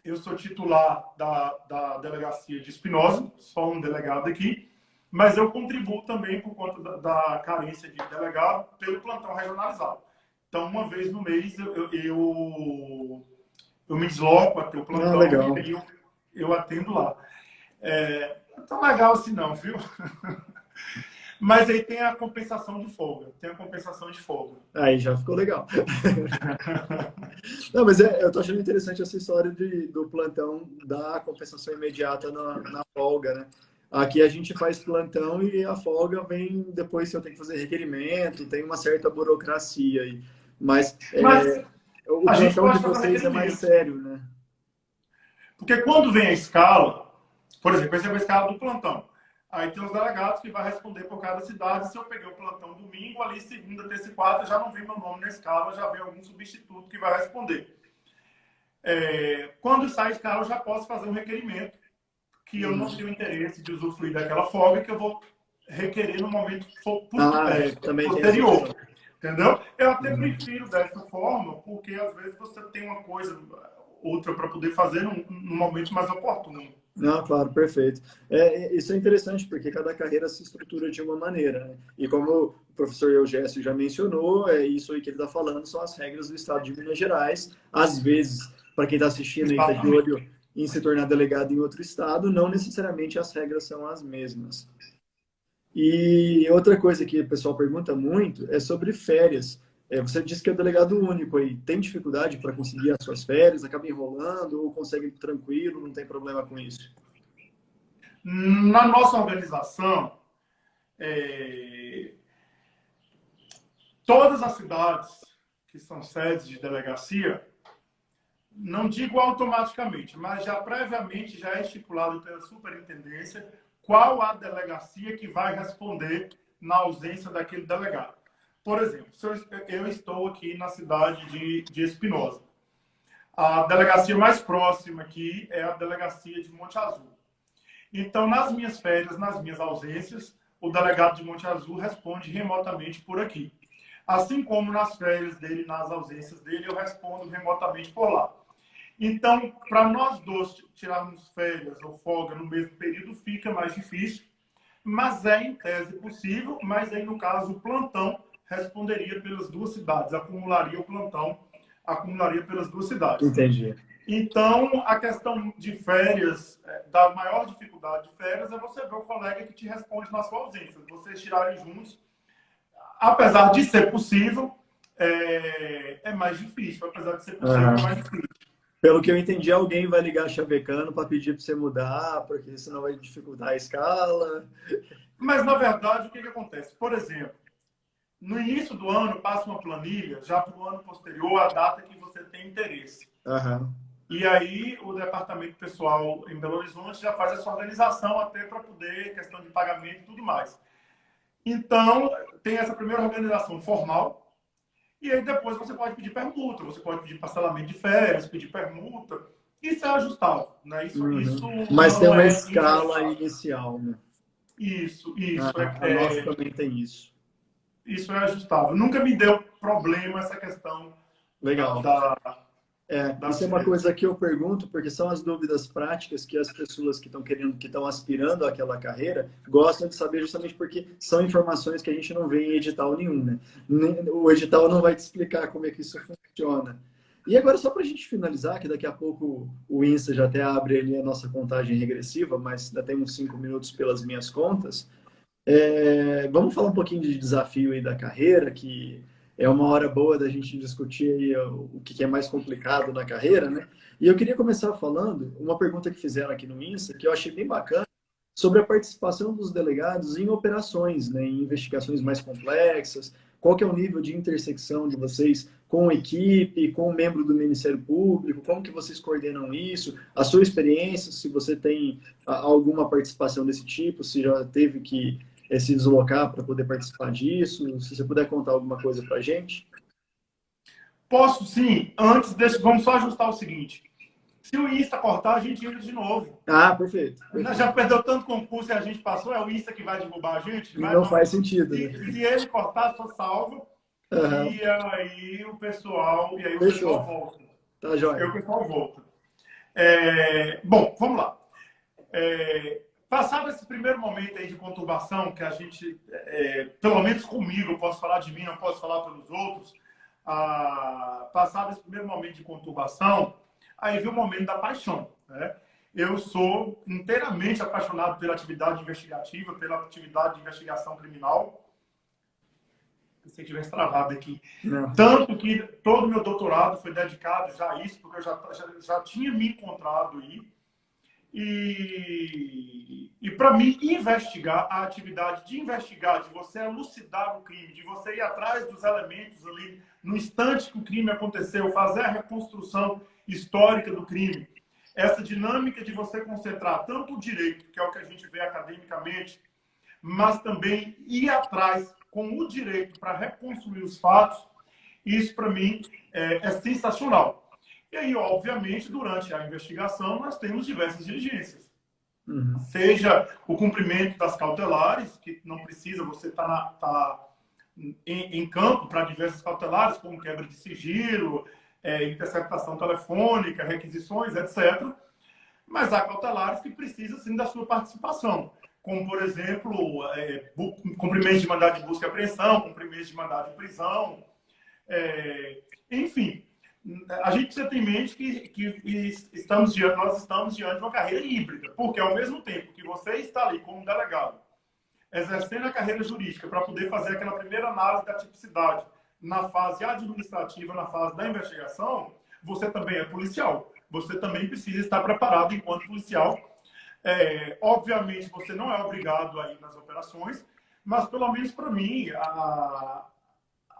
eu sou titular da delegacia de Espinosa, só um delegado aqui, mas eu contribuo também por conta da carência de delegado pelo plantão regionalizado. Então, uma vez no mês, eu me desloco até o Ah, plantão e legal. aí eu atendo lá. Não é tão legal assim não, viu? Mas aí tem a compensação de folga. Tem a compensação de folga. Aí já ficou legal. Não, mas eu tô achando interessante essa história do plantão da compensação imediata na folga, né? Aqui a gente faz plantão e a folga vem depois se eu tenho que fazer requerimento, tem uma certa burocracia aí. Mas Mas o a gente plantão de pode fazer vocês é mais requerimento. sério, né? Porque quando vem a escala, por exemplo, essa é a escala do plantão. Aí tem os delegados que vai responder por cada cidade. Se eu peguei o plantão domingo, ali segunda, terça e quarta, já não vem meu nome na escala, já vem algum substituto que vai responder. Quando sai a escala, eu já posso fazer um requerimento que eu não tenho interesse de usufruir daquela folga, que eu vou requerer no momento Também tem essa posterior. opção. Entendeu? Eu até Uhum. prefiro dessa forma, porque às vezes você tem uma coisa, outra para poder fazer num momento mais oportuno. Não, claro, perfeito. Isso é interessante, porque cada carreira se estrutura de uma maneira, né? E como o professor Eugésio já mencionou, é isso aí que ele está falando, são as regras do Estado de Minas Gerais. Às vezes, para quem está assistindo e está de Exatamente. olho em se tornar delegado em outro estado, não necessariamente as regras são as mesmas. E outra coisa que o pessoal pergunta muito é sobre férias. Você disse que é delegado único aí. Tem dificuldade para conseguir as suas férias? Acaba enrolando ou consegue tranquilo? Não tem problema com isso? Na nossa organização, é, todas as cidades que são sedes de delegacia, não digo automaticamente, mas já previamente já é estipulado pela superintendência qual a delegacia que vai responder na ausência daquele delegado. Por exemplo, se eu estou aqui na cidade de Espinosa. A delegacia mais próxima aqui é a delegacia de Monte Azul. Então, nas minhas férias, nas minhas ausências, o delegado de Monte Azul responde remotamente por aqui. Assim como nas férias dele, nas ausências dele, eu respondo remotamente por lá. Então, para nós dois tirarmos férias ou folga no mesmo período, fica mais difícil, mas é em tese possível, mas aí, no caso, o plantão responderia pelas duas cidades, acumularia o plantão, acumularia pelas duas cidades. Entendi. Então, a questão de férias, da maior dificuldade de férias, é você ver o colega que te responde na sua ausência. Vocês tirarem juntos, apesar de ser possível, é mais difícil. Apesar de ser possível, é mais difícil. Pelo que eu entendi, alguém vai ligar chavecando para pedir para você mudar, porque senão vai dificultar a escala. Mas, na verdade, o que acontece? Por exemplo, no início do ano, passa uma planilha, já para o ano posterior, a data que você tem interesse. Aham. E aí, o departamento pessoal em Belo Horizonte já faz essa organização até para poder, questão de pagamento e tudo mais. Então, tem essa primeira organização formal, e aí depois você pode pedir permuta, você pode pedir parcelamento de férias, pedir permuta. Isso é ajustável, né? Isso Mas não tem uma é escala inicial, né? Isso. A nossa também tem isso. Isso é ajustável. Nunca me deu problema essa questão Legal. da Isso é uma coisa que eu pergunto, porque são as dúvidas práticas que as pessoas que estão querendo, que estão aspirando àquela carreira, gostam de saber, justamente porque são informações que a gente não vê em edital nenhum, né? O edital não vai te explicar como é que isso funciona. E agora, só para a gente finalizar, que daqui a pouco o Insta já até abre ali a nossa contagem regressiva, mas ainda tem uns 5 minutos pelas minhas contas. Vamos falar um pouquinho de desafio aí da carreira, que é uma hora boa da gente discutir aí o que é mais complicado na carreira, né? E eu queria começar falando uma pergunta que fizeram aqui no Insta, que eu achei bem bacana, sobre a participação dos delegados em operações, né, em investigações mais complexas. Qual que é o nível de intersecção de vocês com a equipe, com o membro do Ministério Público? Como que vocês coordenam isso? A sua experiência, se você tem alguma participação desse tipo, se já teve que se deslocar para poder participar disso, se você puder contar alguma coisa para a gente. Posso sim. Vamos só ajustar o seguinte. Se o Insta cortar, a gente entra de novo. Ah, perfeito. Já perdeu tanto concurso e a gente passou, é o Insta que vai derrubar a gente? Não faz sentido. Se ele cortar, sou salvo. E aí o pessoal volta. Tá joia. O pessoal volta. Bom, vamos lá. Passado esse primeiro momento aí de conturbação, que a gente, pelo menos comigo, eu posso falar de mim, não posso falar pelos outros, passado esse primeiro momento de conturbação, aí vem o momento da paixão, né? Eu sou inteiramente apaixonado pela atividade investigativa, pela atividade de investigação criminal. Se tivesse travado aqui. Não. Tanto que todo o meu doutorado foi dedicado já a isso, porque eu já tinha me encontrado aí. E para mim, investigar, a atividade de investigar, de você elucidar o crime, de você ir atrás dos elementos ali, no instante que o crime aconteceu, fazer a reconstrução histórica do crime, essa dinâmica de você concentrar tanto o direito, que é o que a gente vê academicamente, mas também ir atrás com o direito para reconstruir os fatos, isso para mim é sensacional. E aí, obviamente, durante a investigação, nós temos diversas diligências. Seja o cumprimento das cautelares, que não precisa você estar em campo para diversas cautelares, como quebra de sigilo, interceptação telefônica, requisições, etc. Mas há cautelares que precisam, sim, da sua participação. Como, por exemplo, cumprimento de mandado de busca e apreensão, cumprimento de mandado de prisão. Enfim, a gente precisa ter em mente que nós estamos diante de uma carreira híbrida, porque ao mesmo tempo que você está ali como delegado, exercendo a carreira jurídica para poder fazer aquela primeira análise da tipicidade na fase administrativa, na fase da investigação, você também é policial. Você também precisa estar preparado enquanto policial. Obviamente, você não é obrigado a ir nas operações, mas pelo menos para mim,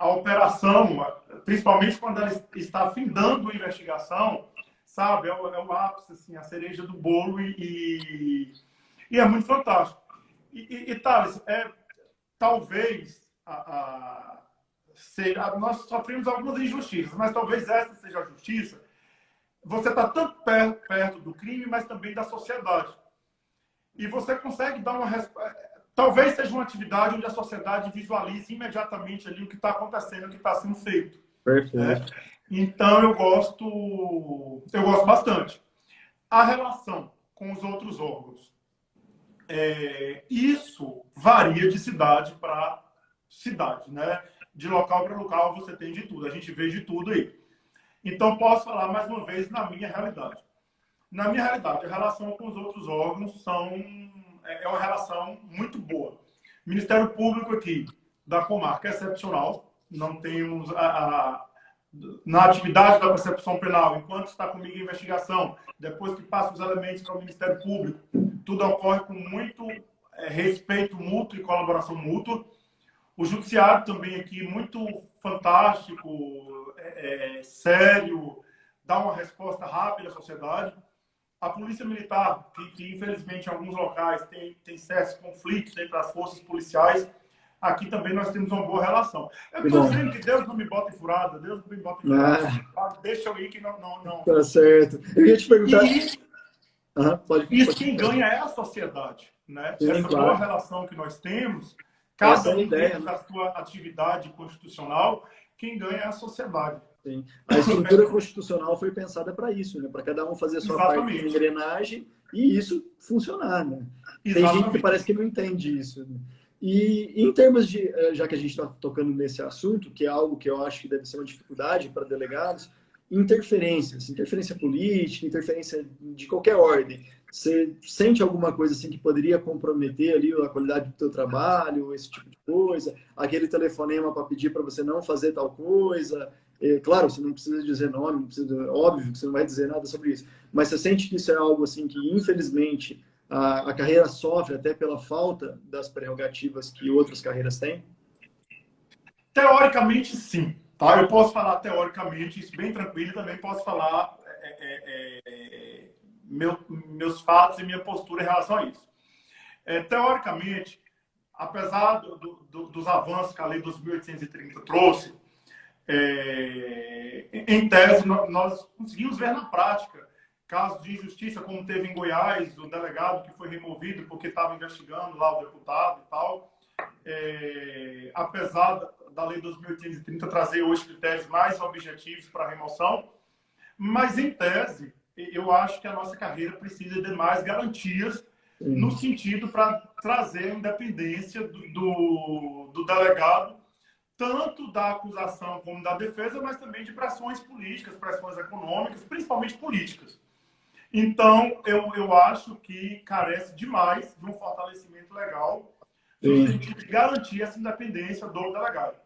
a operação, principalmente quando ela está findando a investigação, sabe, é o ápice, assim, a cereja do bolo e é muito fantástico. E Thales, talvez nós sofremos algumas injustiças, mas talvez essa seja a justiça, você está tanto perto do crime, mas também da sociedade. E você consegue dar uma resposta. Talvez seja uma atividade onde a sociedade visualize imediatamente ali o que está acontecendo, o que está sendo feito. Perfeito. Né? Então, eu gosto bastante. A relação com os outros órgãos. Isso varia de cidade para cidade, né? De local para local você tem de tudo. A gente vê de tudo aí. Então, posso falar mais uma vez na minha realidade. Na minha realidade, a relação com os outros órgãos é uma relação muito boa. O Ministério Público aqui da comarca é excepcional. Não temos na atividade da percepção penal, enquanto está comigo a investigação, depois que passa os elementos para o Ministério Público, tudo ocorre com muito respeito mútuo e colaboração mútua. O judiciário também aqui, muito fantástico, sério, dá uma resposta rápida à sociedade. A Polícia Militar, que infelizmente em alguns locais tem certos conflitos entre as forças policiais, aqui também nós temos uma boa relação. Eu estou dizendo que Deus não me bota em furada, Deus não me bota em furada. Deixa eu ir que não. Tá certo. Eu ia te perguntar... Isso quem ganha é a sociedade. Né? Sim, essa claro. boa relação que nós temos, cada um ideia, da sua atividade constitucional, quem ganha é a sociedade. Sim. A estrutura constitucional foi pensada para isso, né? Para cada um fazer a sua parte de engrenagem e isso funcionar. Né? Tem gente que parece que não entende isso. Né? E em termos de, já que a gente está tocando nesse assunto, que é algo que eu acho que deve ser uma dificuldade para delegados, interferência política, interferência de qualquer ordem. Você sente alguma coisa assim que poderia comprometer ali a qualidade do teu trabalho, esse tipo de coisa? Aquele telefonema para pedir para você não fazer tal coisa? Claro, você não precisa dizer nome, óbvio que você não vai dizer nada sobre isso. Mas você sente que isso é algo assim que, infelizmente, a carreira sofre até pela falta das prerrogativas que outras carreiras têm? Teoricamente, sim. Tá? Eu posso falar teoricamente, isso bem tranquilo, e também posso falar meus fatos e minha postura em relação a isso. Teoricamente, apesar dos avanços que a Lei 2.830 trouxe, em tese, nós conseguimos ver na prática casos de injustiça, como teve em Goiás, o delegado que foi removido porque estava investigando lá o deputado e tal. Apesar da Lei 2.830 trazer hoje critérios mais objetivos para a remoção, mas em tese, eu acho que a nossa carreira precisa de mais garantias no sentido para trazer a independência do delegado, tanto da acusação como da defesa, mas também de pressões políticas, pressões econômicas, principalmente políticas. Então, eu acho que carece demais de um fortalecimento legal no sentido de garantir essa independência do delegado.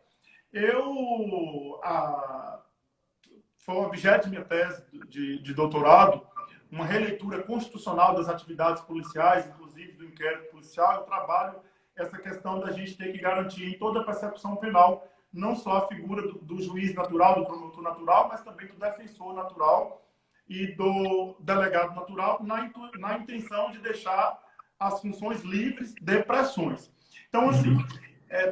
Foi objeto de minha tese de doutorado, uma releitura constitucional das atividades policiais, inclusive do inquérito policial. Eu trabalho essa questão da gente ter que garantir em toda a percepção penal, não só a figura do juiz natural, do promotor natural, mas também do defensor natural e do delegado natural, na intenção de deixar as funções livres de pressões. Então, assim,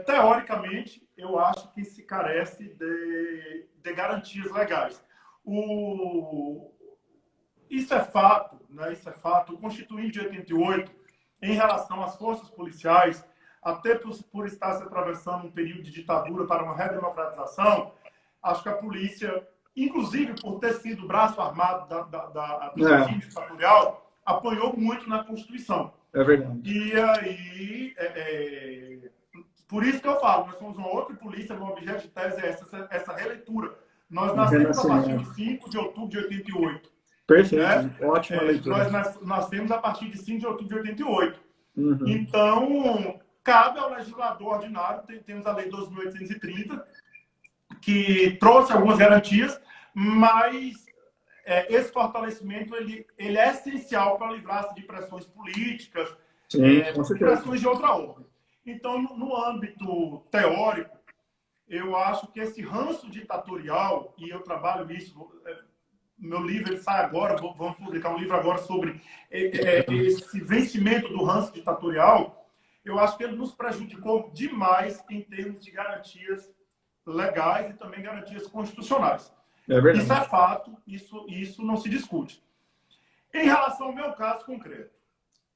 teoricamente, eu acho que se carece de garantias legais. Isso é fato, né? Isso é fato. O Constituinte de 88, em relação às forças policiais, até por estar se atravessando um período de ditadura para uma redemocratização, acho que a polícia, inclusive por ter sido o braço armado do regime ditatorial, apanhou muito na Constituição. É verdade. E aí, por isso que eu falo, nós somos uma outra polícia, meu objeto de tese é essa releitura. Nós nascemos a partir de 5 de outubro de 88. Perfeito, né? Ótima leitura. Nós nascemos a partir de 5 de outubro de 88. Uhum. Então, cabe ao legislador ordinário, temos a Lei 2.830, que trouxe algumas garantias, mas esse fortalecimento ele é essencial para livrar-se de pressões políticas, pressões de outra ordem. Então, no âmbito teórico, eu acho que esse ranço ditatorial, e eu trabalho isso, meu livro ele sai agora, vamos publicar um livro agora sobre esse vencimento do ranço ditatorial, eu acho que ele nos prejudicou demais em termos de garantias legais e também garantias constitucionais. É verdade. Isso é fato, isso não se discute. Em relação ao meu caso concreto,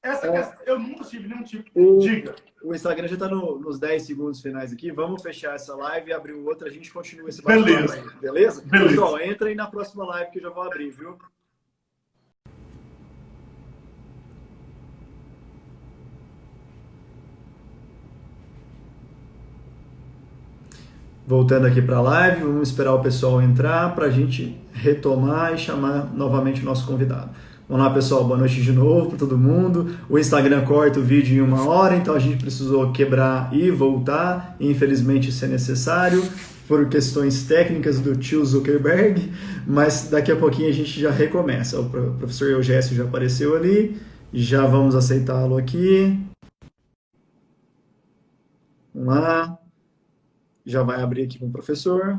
essa questão, eu nunca tive nenhum tipo de... Diga. O Instagram já está nos 10 segundos finais aqui. Vamos fechar essa live e abrir outra. A gente continua esse bate-papo aí, beleza? Pessoal, entra aí na próxima live que eu já vou abrir, viu? Voltando aqui para a live, vamos esperar o pessoal entrar para a gente retomar e chamar novamente o nosso convidado. Vamos lá, pessoal, boa noite de novo para todo mundo. O Instagram corta o vídeo em 1 hora, então a gente precisou quebrar e voltar. Infelizmente isso é necessário por questões técnicas do tio Zuckerberg, mas daqui a pouquinho a gente já recomeça. O professor Eugésio já apareceu ali, já vamos aceitá-lo aqui. Vamos lá. Já vai abrir aqui com o professor.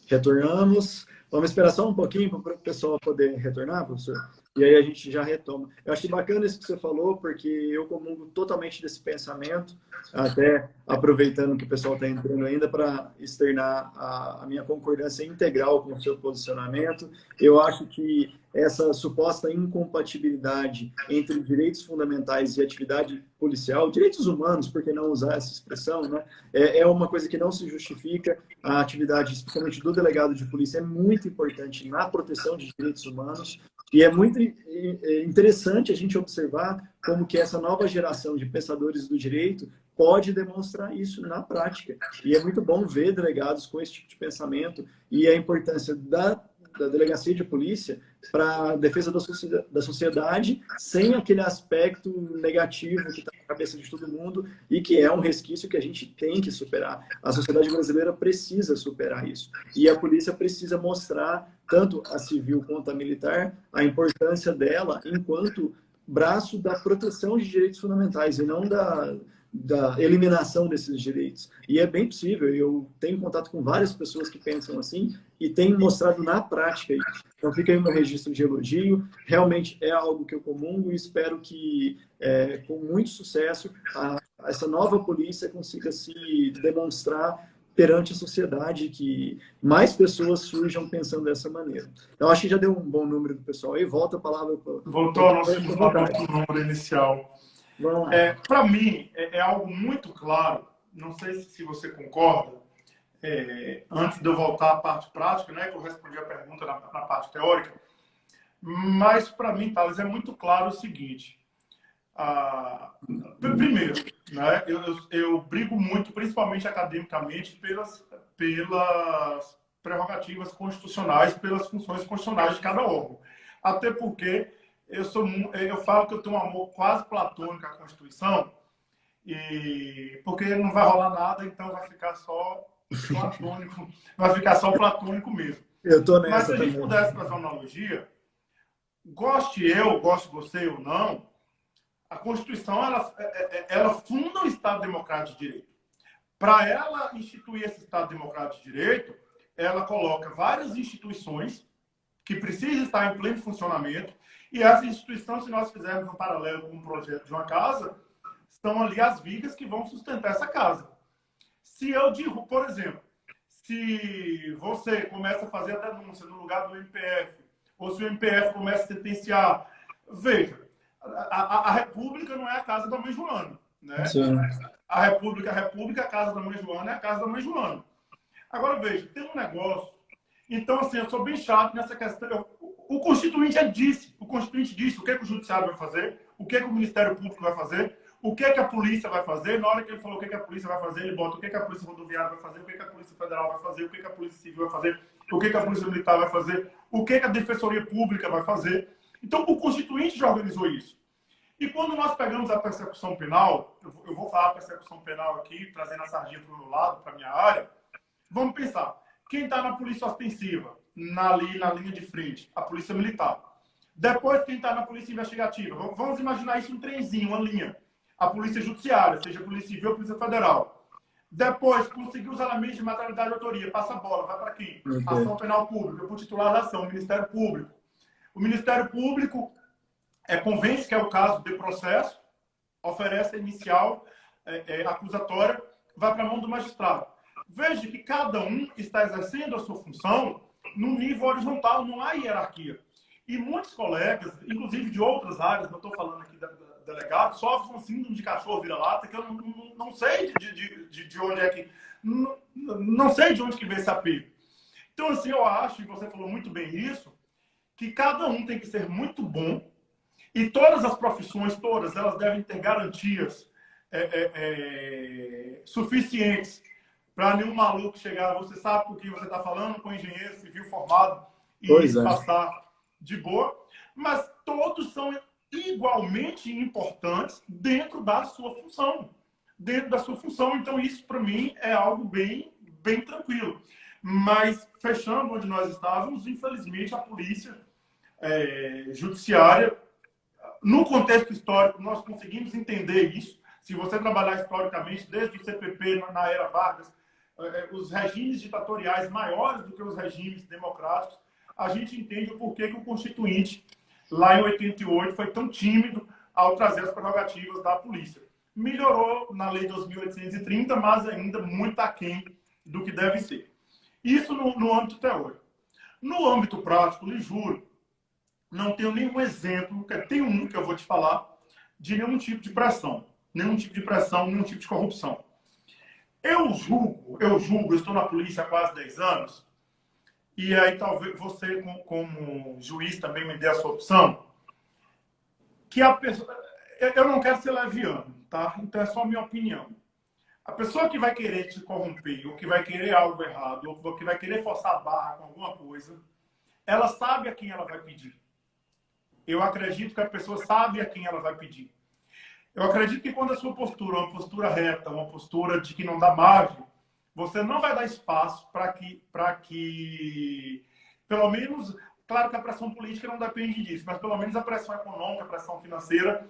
Retornamos. Vamos esperar só um pouquinho para o pessoal poder retornar, professor? E aí a gente já retoma. Eu achei bacana isso que você falou, porque eu comungo totalmente desse pensamento, até aproveitando que o pessoal está entrando ainda para externar a minha concordância integral com o seu posicionamento. Eu acho que essa suposta incompatibilidade entre direitos fundamentais e atividade policial, direitos humanos, por que não usar essa expressão, né? É uma coisa que não se justifica. A atividade, especialmente do delegado de polícia, é muito importante na proteção de direitos humanos. E é muito interessante a gente observar como que essa nova geração de pensadores do direito pode demonstrar isso na prática. E é muito bom ver delegados com esse tipo de pensamento e a importância da delegacia de polícia para a defesa da sociedade sem aquele aspecto negativo que está na cabeça de todo mundo e que é um resquício que a gente tem que superar. A sociedade brasileira precisa superar isso. E a polícia precisa mostrar, tanto a civil quanto a militar, a importância dela enquanto braço da proteção de direitos fundamentais e não da eliminação desses direitos. E é bem possível, eu tenho contato com várias pessoas que pensam assim e têm mostrado na prática isso. Então fica aí o meu registro de elogio, realmente é algo que eu comungo e espero que, com muito sucesso, essa nova polícia consiga se demonstrar perante a sociedade, que mais pessoas surjam pensando dessa maneira. Então, acho que já deu um bom número do pessoal aí. Volta a palavra para... Voltou ao nosso número inicial. Para mim, é algo muito claro, não sei se você concorda, antes de eu voltar à parte prática, né, que eu respondi a pergunta na parte teórica, mas para mim, Thales, é muito claro o seguinte. Primeiro, né, eu brigo muito, principalmente academicamente, pelas prerrogativas constitucionais, pelas funções constitucionais de cada órgão. Até porque eu falo que eu tenho um amor quase platônico à Constituição, porque não vai rolar nada, então vai ficar só platônico, vai ficar só platônico mesmo. Eu tô nessa. Mas se a gente pudesse fazer uma analogia, goste você ou não, a Constituição ela funda o Estado Democrático de Direito. Para ela instituir esse Estado Democrático de Direito, ela coloca várias instituições que precisam estar em pleno funcionamento, e essas instituições, se nós fizermos um paralelo com um projeto de uma casa, estão ali as vigas que vão sustentar essa casa. Se eu digo, por exemplo, se você começa a fazer a denúncia no lugar do MPF, ou se o MPF começa a sentenciar, veja, a República não é a casa da mãe Joana, né? Sim. A República, a casa da mãe Joana é a casa da mãe Joana. Agora, veja, tem um negócio. Então, assim, eu sou bem chato nessa questão. O Constituinte disse o que o Judiciário vai fazer, o que o Ministério Público vai fazer, o que a polícia vai fazer. Na hora que ele falou o que a polícia vai fazer, ele bota o que a Polícia Rodoviária vai fazer, o que a Polícia Federal vai fazer, o que a Polícia Civil vai fazer, o que a Polícia Militar vai fazer, o que a Defensoria Pública vai fazer. Então, o Constituinte já organizou isso. E quando nós pegamos a persecução penal, eu vou falar a persecução penal aqui, trazendo a sardinha para o meu lado, para a minha área, vamos pensar. Quem está na polícia ostensiva, na linha de frente? A polícia militar. Depois, quem está na polícia investigativa? Vamos imaginar isso um trenzinho, uma linha. A polícia judiciária, seja a polícia civil ou a polícia federal. Depois, conseguir os elementos de materialidade de autoria, passa a bola, vai para quem? Ação penal pública, por titular da ação, Ministério Público. O Ministério Público convence que é o caso de processo, oferece a inicial acusatória, vai para a mão do magistrado. veja que cada um está exercendo a sua função no nível horizontal, não há hierarquia. E muitos colegas, inclusive de outras áreas, eu estou falando aqui da delegado, sofrem um síndrome de cachorro vira-lata, que eu não sei de onde é que... Não sei de onde que vem esse apelo. Então, assim, eu acho, e você falou muito bem isso, que cada um tem que ser muito bom e todas as profissões, todas, elas devem ter garantias suficientes para nenhum maluco chegar, você sabe com o que você está falando, com engenheiro civil formado e passar de boa, mas todos são igualmente importantes dentro da sua função. Dentro da sua função. Então, isso, para mim, é algo bem tranquilo. Mas, fechando onde nós estávamos, infelizmente, a polícia judiciária, no contexto histórico, nós conseguimos entender isso. Se você trabalhar historicamente, desde o CPP, na era Vargas, os regimes ditatoriais maiores do que os regimes democráticos, a gente entende o porquê que o Constituinte, lá em 88, foi tão tímido ao trazer as prerrogativas da polícia. Melhorou na Lei 2.830, mas ainda muito aquém do que deve ser. Isso no âmbito teórico. No âmbito prático, lhe juro, não tenho nenhum exemplo, tem um que eu vou te falar, de nenhum tipo de pressão. Nenhum tipo de pressão, nenhum tipo de corrupção. Eu julgo, estou na polícia há quase 10 anos, e aí talvez você, como juiz, também me dê a sua opção, que a pessoa... Eu não quero ser leviano, tá? Então é só minha opinião. A pessoa que vai querer te corromper, ou que vai querer algo errado, ou que vai querer forçar a barra com alguma coisa, ela sabe a quem ela vai pedir. Eu acredito que a pessoa sabe a quem ela vai pedir. Eu acredito que quando a sua postura é uma postura reta, uma postura de que não dá margem, você não vai dar espaço para que, pelo menos, claro que a pressão política não depende disso, mas pelo menos a pressão econômica, a pressão financeira,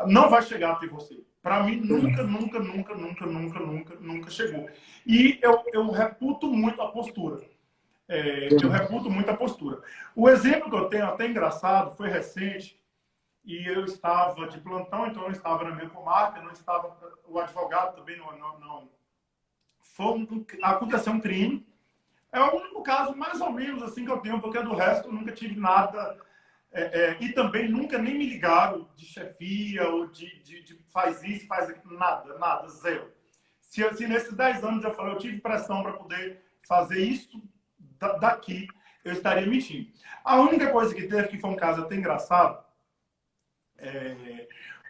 não vai chegar até você. Para mim, nunca chegou. E eu reputo muito a postura. Eu reputo muito a postura. O exemplo que eu tenho, até engraçado, foi recente, e eu estava de plantão, então eu estava na minha comarca, não estava, o advogado também não. Aconteceu um crime. É o único caso, mais ou menos, assim que eu tenho, porque do resto eu nunca tive nada. E também nunca nem me ligaram de chefia ou de faz isso, faz aquilo, nada, zero. Se nesses 10 anos eu falei, eu tive pressão para poder fazer isso daqui, eu estaria mentindo. A única coisa que teve, que foi um caso até engraçado,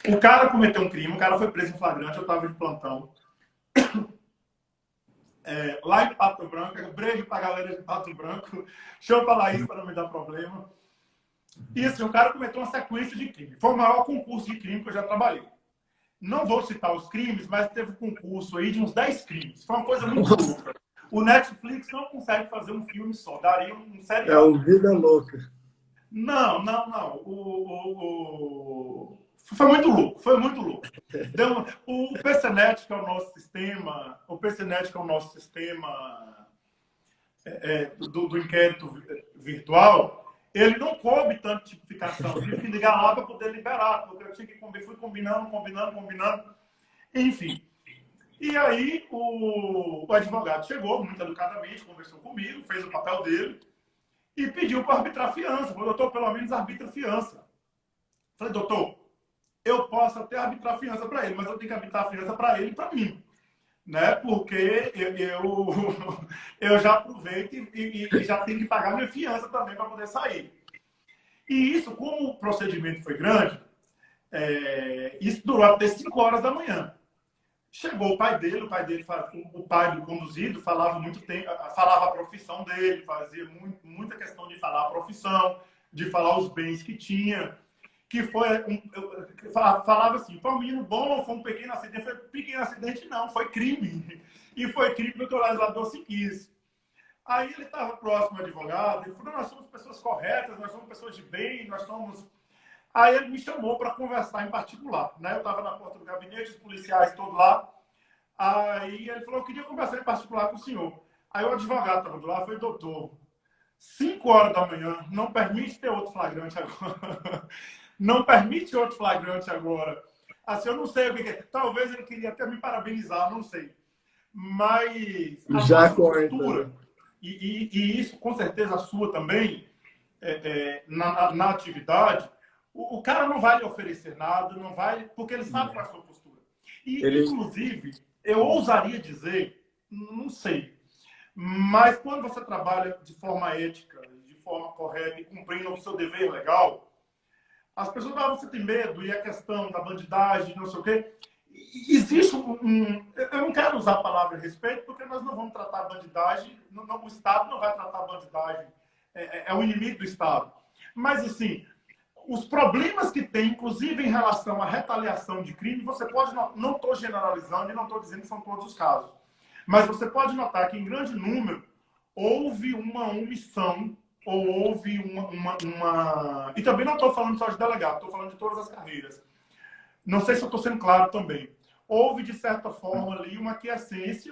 o cara cometeu um crime, o cara foi preso em flagrante, eu estava de plantão. Lá em Pato Branco, um beijo pra galera de Pato Branco, deixa eu falar isso para não me dar problema. E assim, o cara cometeu uma sequência de crimes. Foi o maior concurso de crime que eu já trabalhei. Não vou citar os crimes, mas teve um concurso aí de uns 10 crimes. Foi uma coisa muito louca. O Netflix não consegue fazer um filme só, daria um seriado. É o Vida Louca. Não. Foi muito louco. Então, o PCNet, que é o nosso sistema, do inquérito virtual, ele não coube tanto tipificação. Eu tive que ligar lá para poder liberar, porque eu tinha que fui combinando. Enfim. E aí, o advogado chegou muito educadamente, conversou comigo, fez o papel dele e pediu para arbitrar fiança. Falei, doutor, pelo menos arbitra fiança. Falei, doutor, eu posso até arbitrar fiança para ele, mas eu tenho que arbitrar fiança para ele e para mim. Né? Porque eu já aproveito e já tenho que pagar minha fiança também para poder sair. E isso, como o procedimento foi grande, isso durou até 5 horas da manhã. Chegou o pai dele, o pai do conduzido, falava muito tempo, falava a profissão dele, fazia muita questão de falar a profissão, de falar os bens que tinha, que foi falava assim, foi um menino bom ou foi um pequeno acidente? Foi pequeno acidente não, foi crime. E foi crime porque o legislador se quis. Aí ele estava próximo ao advogado, ele falou, nós somos pessoas corretas, nós somos pessoas de bem, nós somos... Aí ele me chamou para conversar em particular, né? Eu estava na porta do gabinete, os policiais todos lá. Aí ele falou, eu queria conversar em particular com o senhor. Aí o advogado estava do lado, foi, doutor, 5 horas da manhã, não permite ter outro flagrante agora. Não permite outro flagrante agora. Assim, eu não sei o que é. Talvez ele queria até me parabenizar, não sei. Mas a Já nossa corta, postura, né? e isso com certeza a sua também, na atividade, o cara não vai lhe oferecer nada, não vai, porque ele sabe qual é a sua postura. E, Ele, inclusive, eu ousaria dizer, não sei, mas quando você trabalha de forma ética, de forma correta e cumprindo o seu dever legal, as pessoas, você tem medo, e a questão da bandidagem, não sei o quê. Existe eu não quero usar a palavra respeito, porque nós não vamos tratar a bandidagem, o Estado não vai tratar a bandidagem, é o inimigo do Estado. Mas, assim, os problemas que tem, inclusive em relação à retaliação de crime, você pode, não estou generalizando e não estou dizendo que são todos os casos, mas você pode notar que em grande número houve uma omissão ou houve uma... E também não estou falando só de delegado, estou falando de todas as carreiras. Não sei se eu estou sendo claro também. Houve, de certa forma, ali uma aquiescência,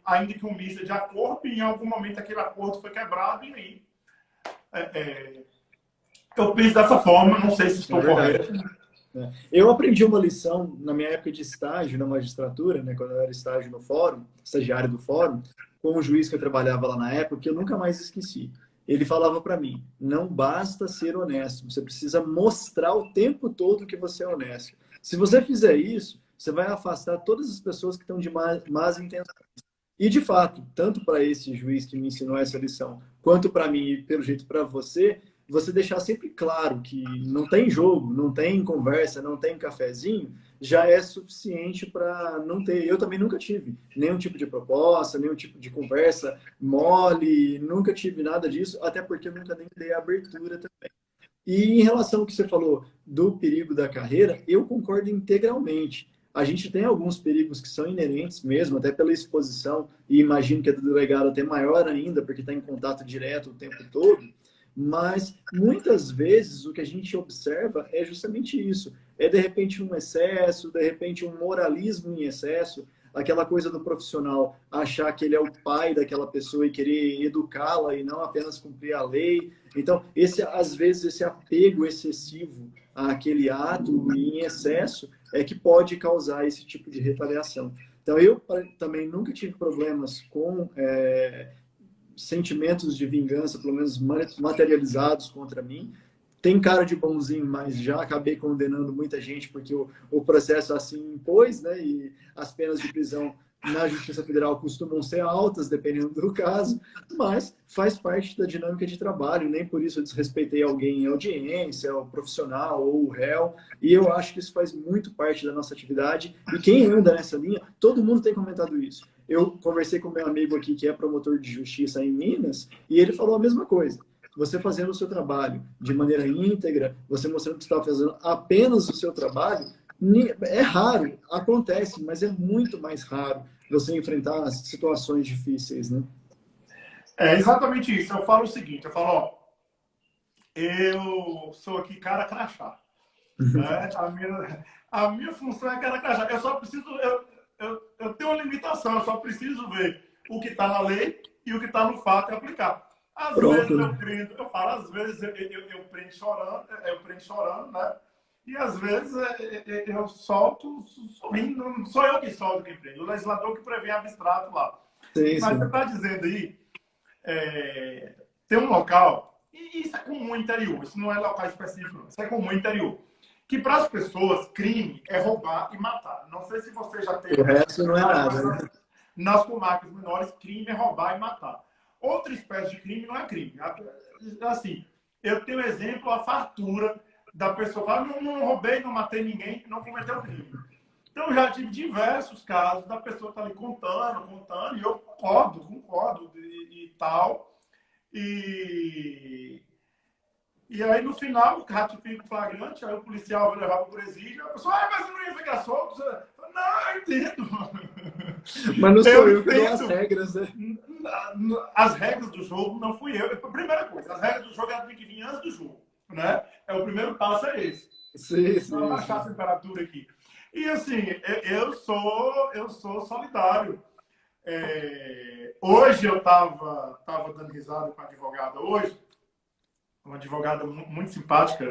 ainda que omissa de acordo, e em algum momento aquele acordo foi quebrado, e aí eu penso dessa forma, não sei se é estou verdade. correto. Eu aprendi uma lição na minha época de estágio na magistratura, né, quando eu era estágio no fórum, estagiário do fórum, com o juiz que eu trabalhava lá na época, que eu nunca mais esqueci. Ele falava para mim: não basta ser honesto, você precisa mostrar o tempo todo que você é honesto. Se você fizer isso, você vai afastar todas as pessoas que estão de más intenções. E, de fato, tanto para esse juiz que me ensinou essa lição, quanto para mim e, pelo jeito, para você, você deixar sempre claro que não tem jogo, não tem conversa, não tem cafezinho, já é suficiente para não ter. Eu também nunca tive nenhum tipo de proposta, nenhum tipo de conversa mole, nunca tive nada disso, até porque eu nunca nem dei abertura também. E em relação ao que você falou do perigo da carreira, eu concordo integralmente. A gente tem alguns perigos que são inerentes mesmo, até pela exposição, e imagino que a do delegado até maior ainda, porque está em contato direto o tempo todo, mas muitas vezes o que a gente observa é justamente isso. É de repente um excesso, de repente um moralismo em excesso, aquela coisa do profissional achar que ele é o pai daquela pessoa e querer educá-la e não apenas cumprir a lei. Então, às vezes, esse apego excessivo àquele ato e em excesso é que pode causar esse tipo de retaliação. Então, eu também nunca tive problemas com sentimentos de vingança, pelo menos materializados contra mim. Tem cara de bonzinho, mas já acabei condenando muita gente porque o processo assim impôs, né? E as penas de prisão na Justiça Federal costumam ser altas, dependendo do caso, mas faz parte da dinâmica de trabalho, nem por isso eu desrespeitei alguém em audiência, o profissional ou o réu, e eu acho que isso faz muito parte da nossa atividade, e quem anda nessa linha, todo mundo tem comentado isso. Eu conversei com meu amigo aqui, que é promotor de justiça em Minas, e ele falou a mesma coisa. Você fazendo o seu trabalho de maneira íntegra, você mostrando que está fazendo apenas o seu trabalho, é raro, acontece, mas é muito mais raro você enfrentar situações difíceis, né? É exatamente isso. Eu falo o seguinte, eu falo, ó, eu sou aqui cara crachá, né? A minha função é cara crachá. Eu só preciso, eu tenho uma limitação, eu só preciso ver o que está na lei e o que está no fato e aplicar. Às vezes Pronto, né? eu prendo, eu falo, às vezes eu prendo chorando, né? E às vezes eu solto sorrindo, não sou eu que solto quem prende, o legislador que prevê abstrato lá. Sim, Mas você sim. está dizendo aí, tem um local, e isso é comum no interior, isso não é local específico, não, isso é comum no interior, que para as pessoas, crime é roubar e matar. Não sei se você já teve O essa resto não é oportunidade, nada, mas né? nas comarcas menores, crime é roubar e matar. Outra espécie de crime não é crime. Assim, eu tenho exemplo, a fartura da pessoa fala, não roubei, não matei ninguém, não cometeu crime. Então, já tive diversos casos da pessoa estar ali contando, e eu concordo e tal. E aí, no final, ratifica o flagrante, aí o policial vai levar para o presídio, a pessoa, mas eu não ia ficar solto. Não, eu entendo. Mas não sou Eu eu que dou as entendo. regras, né? As regras do jogo não fui eu. Primeira coisa, as regras do jogo eram tem que vir antes do jogo, né? O primeiro passo é esse. Sim, Para sim, baixar a sim. temperatura aqui. E assim, eu sou solidário. Hoje eu tava dando risada com a advogada hoje, uma advogada muito simpática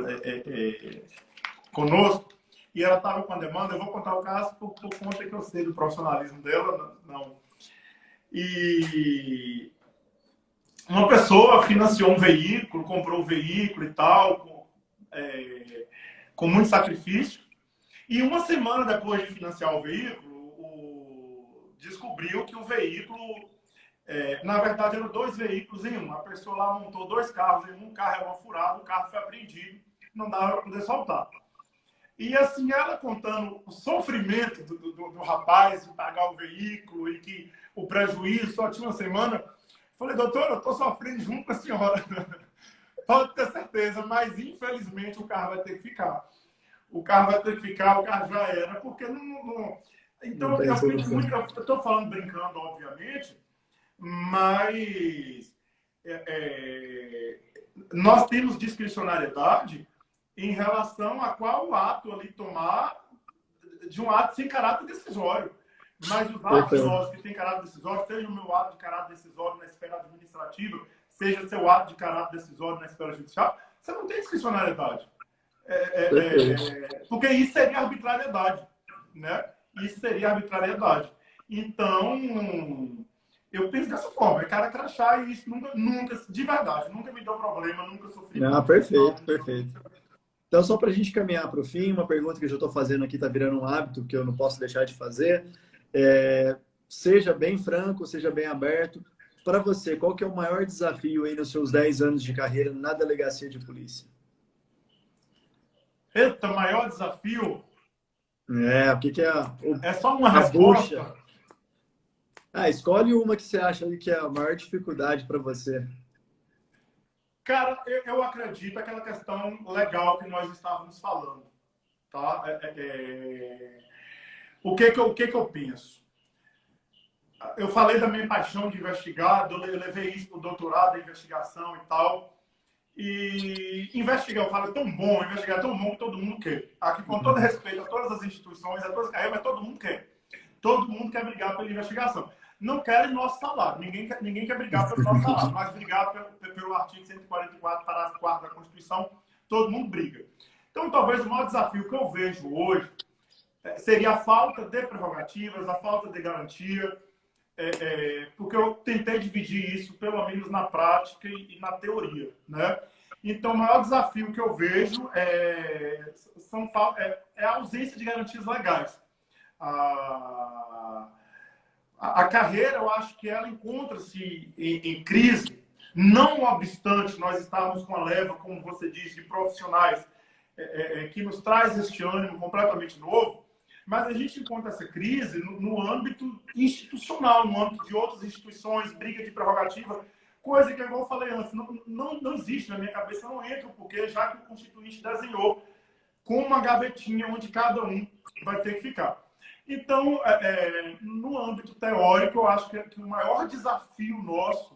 conosco, e ela estava com a demanda. Eu vou contar o caso por conta que eu sei do profissionalismo dela, não. E uma pessoa financiou um veículo, comprou um veículo e tal, com muito sacrifício. E uma semana depois de financiar o veículo, descobriu que o veículo, na verdade, eram dois veículos em um. A pessoa lá montou dois carros em um, carro era uma furada, o carro foi apreendido, não dava para poder soltar. E assim, ela contando o sofrimento do rapaz de pagar o veículo e que o prejuízo só tinha uma semana, falei, doutora, eu estou sofrendo junto com a senhora. Pode ter certeza, mas infelizmente o carro vai ter que ficar. O carro vai ter que ficar, o carro já era, porque não. Então, eu penso muito, eu estou falando brincando, obviamente, mas nós temos discricionariedade em relação a qual ato ali tomar de um ato sem caráter decisório. Mas os atos nossos que têm caráter decisório, seja o meu ato de caráter decisório na esfera administrativa, seja seu ato de caráter decisório na esfera judicial, você não tem discricionariedade. Porque isso seria arbitrariedade, né? Isso seria arbitrariedade. Então, eu penso dessa forma, é cara crachá e isso nunca, de verdade, nunca me deu problema, nunca sofri. Não, perfeito, perfeito. Então, só para a gente caminhar para o fim, uma pergunta que eu já estou fazendo aqui está virando um hábito que eu não posso deixar de fazer. Seja bem franco, seja bem aberto. Para você, qual que é o maior desafio aí nos seus 10 anos de carreira na delegacia de polícia? Eita, maior desafio? O que é é só uma resposta? Bucha. Escolhe uma que você acha que é a maior dificuldade para você. Cara, eu acredito aquela questão legal que nós estávamos falando. Tá? O que eu penso? Eu falei da minha paixão de investigar, eu levei isso para o doutorado, a investigação e tal. E investigar, eu falo, investigar é tão bom que todo mundo quer. Aqui, com todo respeito a todas as instituições, a todas as carreiras, mas todo mundo quer. Todo mundo quer brigar pela investigação. Não querem nosso salário. Ninguém quer brigar pelo nosso salário, mas brigar pelo artigo 144, parágrafo 4 da Constituição, todo mundo briga. Então, talvez o maior desafio que eu vejo hoje seria a falta de prerrogativas, a falta de garantia, porque eu tentei dividir isso, pelo menos na prática e na teoria, né? Então, o maior desafio que eu vejo é a ausência de garantias legais. A carreira, eu acho que ela encontra-se em crise, não obstante nós estarmos com a leva, como você disse, de profissionais que nos traz este ânimo completamente novo, mas a gente encontra essa crise no âmbito institucional, no âmbito de outras instituições, briga de prerrogativa, coisa que, como eu falei antes, não existe na minha cabeça, não entra, porque já que o Constituinte desenhou com uma gavetinha onde cada um vai ter que ficar. Então, no âmbito teórico, eu acho que o maior desafio nosso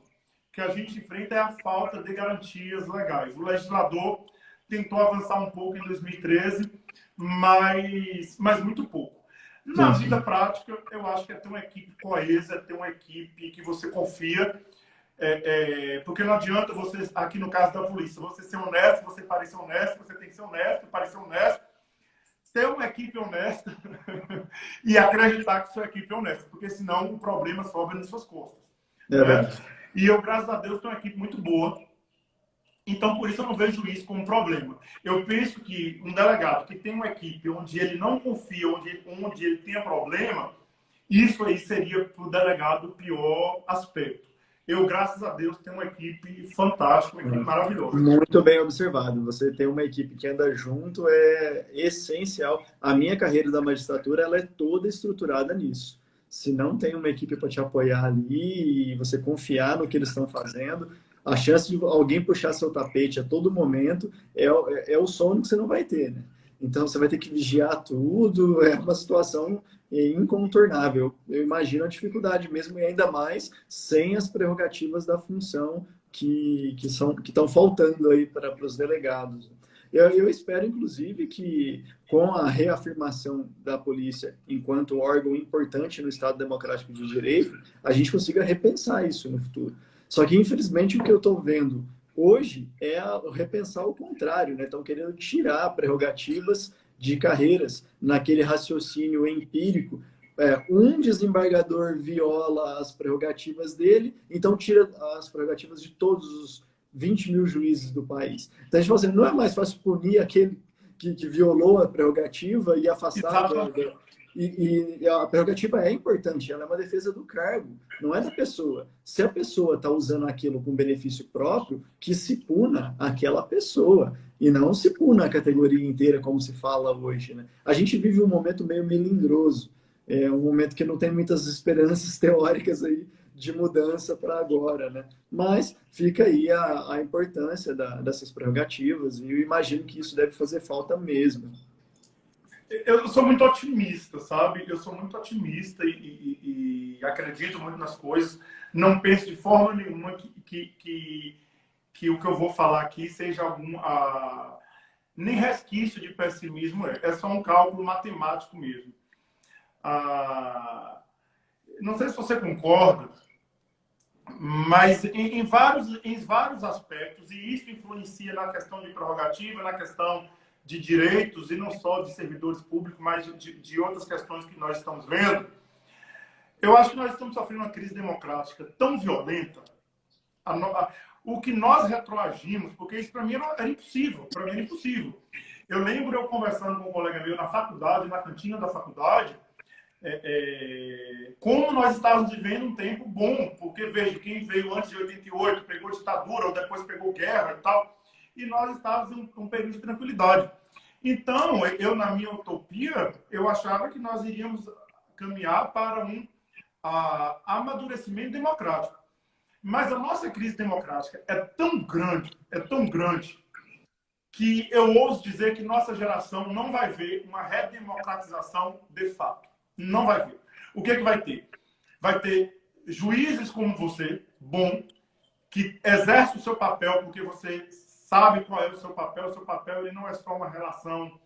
que a gente enfrenta é a falta de garantias legais. O legislador tentou avançar um pouco em 2013, mas muito pouco. Na vida prática, eu acho que é ter uma equipe coesa, é ter uma equipe que você confia, porque não adianta você, aqui no caso da polícia, você ser honesto, você parecer honesto, você tem que ser honesto, parecer honesto, ter uma equipe honesta e acreditar que sua equipe é honesta, porque senão o problema sobe nas suas costas. E eu, graças a Deus, tenho uma equipe muito boa. Então, por isso, eu não vejo isso como um problema. Eu penso que um delegado que tem uma equipe onde ele não confia, onde ele tenha problema, isso aí seria para o delegado o pior aspecto. Eu, graças a Deus, tenho uma equipe fantástica, uma equipe maravilhosa. Muito bem observado. Você ter uma equipe que anda junto é essencial. A minha carreira da magistratura ela é toda estruturada nisso. Se não tem uma equipe para te apoiar ali e você confiar no que eles estão fazendo, a chance de alguém puxar seu tapete a todo momento é o sono que você não vai ter, né? Então, você vai ter que vigiar tudo, é uma situação incontornável. Eu imagino a dificuldade mesmo, e ainda mais sem as prerrogativas da função que estão faltando aí para os delegados. Eu espero, inclusive, que com a reafirmação da polícia enquanto órgão importante no Estado Democrático de Direito, a gente consiga repensar isso no futuro. Só que, infelizmente, o que eu estou vendo hoje é repensar o contrário, né? Estão querendo tirar prerrogativas de carreiras naquele raciocínio empírico um desembargador viola as prerrogativas dele, então tira as prerrogativas de todos os 20 mil juízes do país. Então a gente fala assim, não é mais fácil punir aquele que violou a prerrogativa e afastar e a prerrogativa é importante, ela é uma defesa do cargo, não é da pessoa. Se a pessoa está usando aquilo com benefício próprio, que se puna aquela pessoa e não se puna a categoria inteira, como se fala hoje, né? A gente vive um momento meio melindroso, um momento que não tem muitas esperanças teóricas aí de mudança para agora, né? Mas fica aí a importância dessas prerrogativas e eu imagino que isso deve fazer falta mesmo. Eu sou muito otimista, sabe? Eu sou muito otimista e acredito muito nas coisas. Não penso de forma nenhuma que o que eu vou falar aqui seja nem resquício de pessimismo. É só um cálculo matemático mesmo. Não sei se você concorda, mas em vários aspectos, e isso influencia na questão de prerrogativa, na questão de direitos, e não só de servidores públicos, mas de outras questões que nós estamos vendo, eu acho que nós estamos sofrendo uma crise democrática tão violenta, o que nós retroagimos, porque isso para mim era impossível, Eu lembro eu conversando com um colega meu na faculdade, na cantina da faculdade, como nós estávamos vivendo um tempo bom, porque veja, quem veio antes de 88 pegou ditadura, ou depois pegou guerra e tal, e nós estávamos em um período de tranquilidade. Então, eu, na minha utopia, eu achava que nós iríamos caminhar para um amadurecimento democrático. Mas a nossa crise democrática é tão grande, que eu ouso dizer que nossa geração não vai ver uma redemocratização de fato. Não vai ver. O que vai ter? Vai ter juízes como você, bom, que exerce o seu papel porque você sabe qual é o seu papel. O seu papel ele não é só uma relação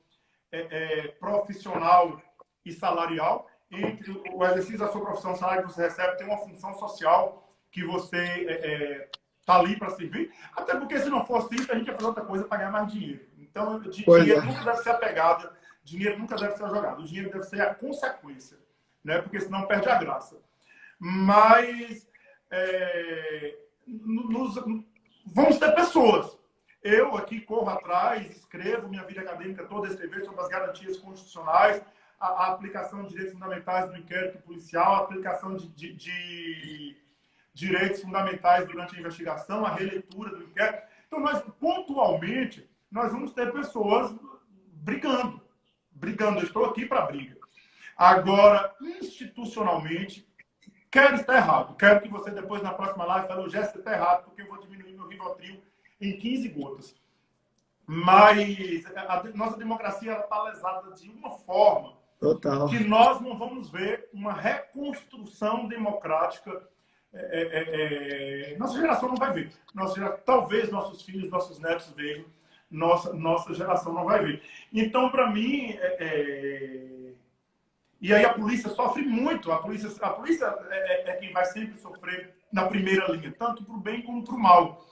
profissional e salarial. Entre o exercício da sua profissão, o salário que você recebe, tem uma função social que você está ali para servir. Até porque, se não fosse isso, a gente ia fazer outra coisa para ganhar mais dinheiro. Então, dinheiro nunca deve ser a pegada, dinheiro nunca deve ser jogado. O dinheiro deve ser a consequência, né? Porque senão perde a graça. Mas vamos ter pessoas. Eu aqui corro atrás, escrevo minha vida acadêmica toda, escrever sobre as garantias constitucionais, a aplicação de direitos fundamentais do inquérito policial, a aplicação de direitos fundamentais durante a investigação, a releitura do inquérito. Então, pontualmente, nós vamos ter pessoas brigando. Eu estou aqui para briga. Agora, institucionalmente, quero estar errado. Quero que você depois, na próxima live, fale, Jéssica, está errado, porque eu vou diminuir meu Rivotril em 15 gotas. Mas a nossa democracia está lesada de uma forma total que nós não vamos ver uma reconstrução democrática. Nossa geração não vai ver. Talvez nossos filhos, nossos netos vejam. Nossa geração não vai ver. Então, para mim, e aí a polícia sofre muito. A polícia é quem vai sempre sofrer na primeira linha, tanto para o bem como para o mal.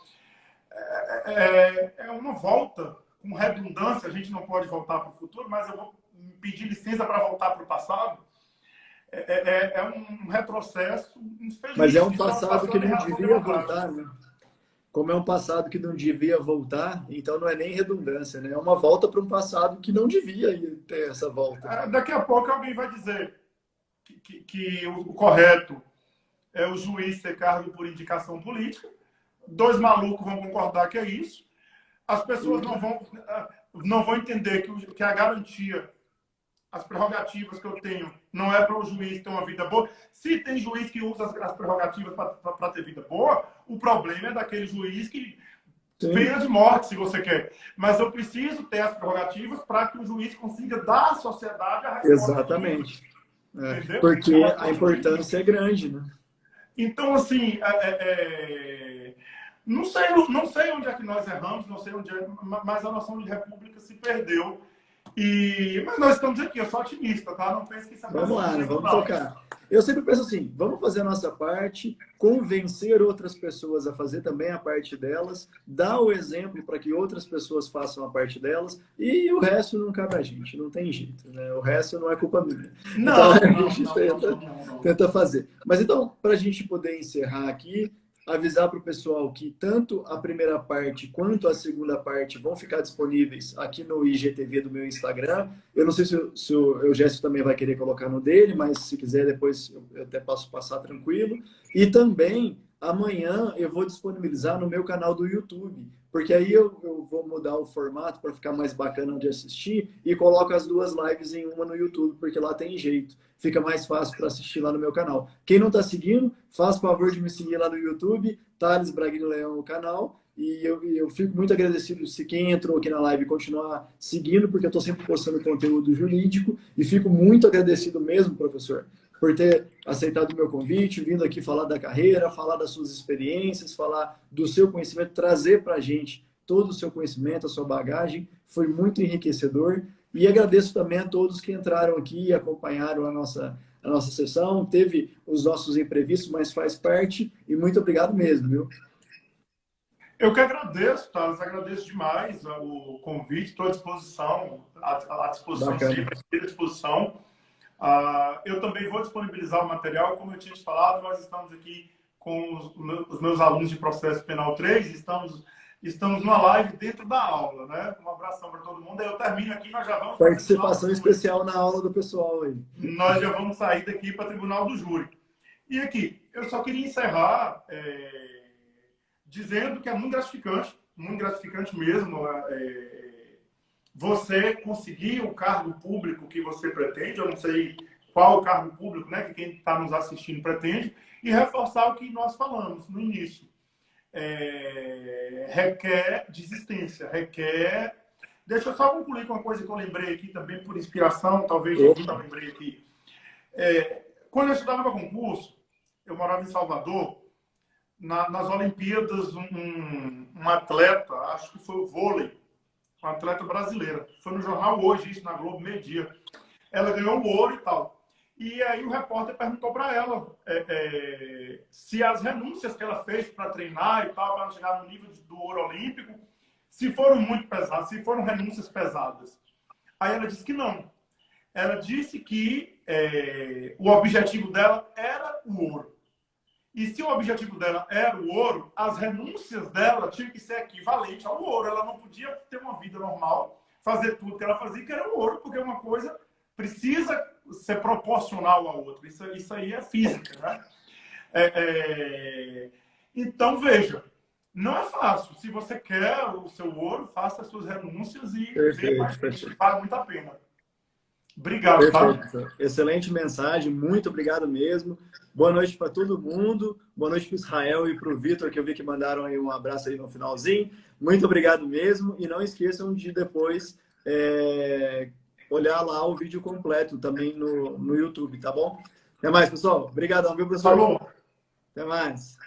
É uma volta com redundância. A gente não pode voltar para o futuro, mas eu vou pedir licença para voltar para o passado. É um retrocesso infeliz. Mas é um passado que não devia voltar, né? Como é um passado que não devia voltar, então não é nem redundância, né? É uma volta para um passado que não devia ter essa volta. Daqui a pouco alguém vai dizer que o correto é o juiz ter cargo por indicação política. 2 malucos vão concordar que é isso. As pessoas não vão entender que a garantia, as prerrogativas que eu tenho, não é para o juiz ter uma vida boa. Se tem juiz que usa as prerrogativas para ter vida boa, o problema é daquele juiz que pena de morte, se você quer. Mas eu preciso ter as prerrogativas para que o juiz consiga dar à sociedade a resposta. Exatamente. Porque a importância é grande, né? Então, assim, não sei onde é que nós erramos, não sei onde mas a noção de república se perdeu. Mas nós estamos aqui, eu sou otimista, tá? Não pense que isso é Vamos lá, vamos tocar. Eu sempre penso assim, vamos fazer a nossa parte, convencer outras pessoas a fazer também a parte delas, dar o exemplo para que outras pessoas façam a parte delas, e o resto não cabe a gente, não tem jeito, né? O resto não é culpa minha. Então Não, a não, gente não, não, não, não, não. tenta fazer. Mas então, para a gente poder encerrar aqui, avisar para o pessoal que tanto a primeira parte quanto a segunda parte vão ficar disponíveis aqui no IGTV do meu Instagram. Eu não sei se o Eugésio também vai querer colocar no dele, mas se quiser depois eu até posso passar tranquilo. E também amanhã eu vou disponibilizar no meu canal do YouTube, porque aí eu vou mudar o formato para ficar mais bacana de assistir e coloco as duas lives em uma no YouTube, porque lá tem jeito. Fica mais fácil para assistir lá no meu canal. Quem não está seguindo, faz o favor de me seguir lá no YouTube, Thales Braguinho Leão, o canal. E eu fico muito agradecido se quem entrou aqui na live continuar seguindo, porque eu estou sempre postando conteúdo jurídico. E fico muito agradecido mesmo, professor, por ter aceitado o meu convite, vindo aqui falar da carreira, falar das suas experiências, falar do seu conhecimento, trazer para a gente todo o seu conhecimento, a sua bagagem. Foi muito enriquecedor. E agradeço também a todos que entraram aqui e acompanharam a nossa sessão. Teve os nossos imprevistos, mas faz parte. E muito obrigado mesmo, viu? Eu que agradeço, Thales, agradeço demais o convite, estou à disposição Bacana. sempre, à disposição. Eu também vou disponibilizar o material, como eu tinha te falado, nós estamos aqui com os meus alunos de processo penal 3, estamos numa live dentro da aula, né? Um abração para todo mundo. Aí eu termino aqui, nós já vamos para Participação especial na aula do pessoal aí. Nós já vamos sair daqui para o Tribunal do Júri. E aqui, eu só queria encerrar dizendo que é muito gratificante mesmo, você conseguir o cargo público que você pretende. Eu não sei qual o cargo público, né, que quem está nos assistindo pretende, e reforçar o que nós falamos no início. Requer desistência, requer... Deixa eu só concluir com uma coisa que eu lembrei aqui também por inspiração, talvez eu lembrei aqui. Quando eu estudava para concurso, eu morava em Salvador, nas Olimpíadas, um atleta, acho que foi o vôlei, uma atleta brasileira, foi no jornal Hoje, isso na Globo, meio-dia. Ela ganhou o ouro e tal. E aí o repórter perguntou para ela se as renúncias que ela fez para treinar e tal, para chegar no nível do ouro olímpico, se foram muito pesadas, se foram renúncias pesadas. Aí ela disse que não. Ela disse que o objetivo dela era o ouro. E se o objetivo dela era o ouro, as renúncias dela tinham que ser equivalentes ao ouro. Ela não podia ter uma vida normal, fazer tudo que ela fazia, que era o ouro, porque uma coisa precisa ser proporcional à outra. Isso aí é física, né? Então, veja, não é fácil. Se você quer o seu ouro, faça as suas renúncias e veja mais frente. Vale muito a pena. Obrigado, perfeito. Tá? Excelente mensagem, muito obrigado mesmo. Boa noite para todo mundo. Boa noite para o Israel e para o Vitor, que eu vi que mandaram aí um abraço aí no finalzinho. Muito obrigado mesmo. E não esqueçam de depois olhar lá o vídeo completo também no YouTube, tá bom? Até mais, pessoal. Obrigadão, viu, professor? Falou. Até mais.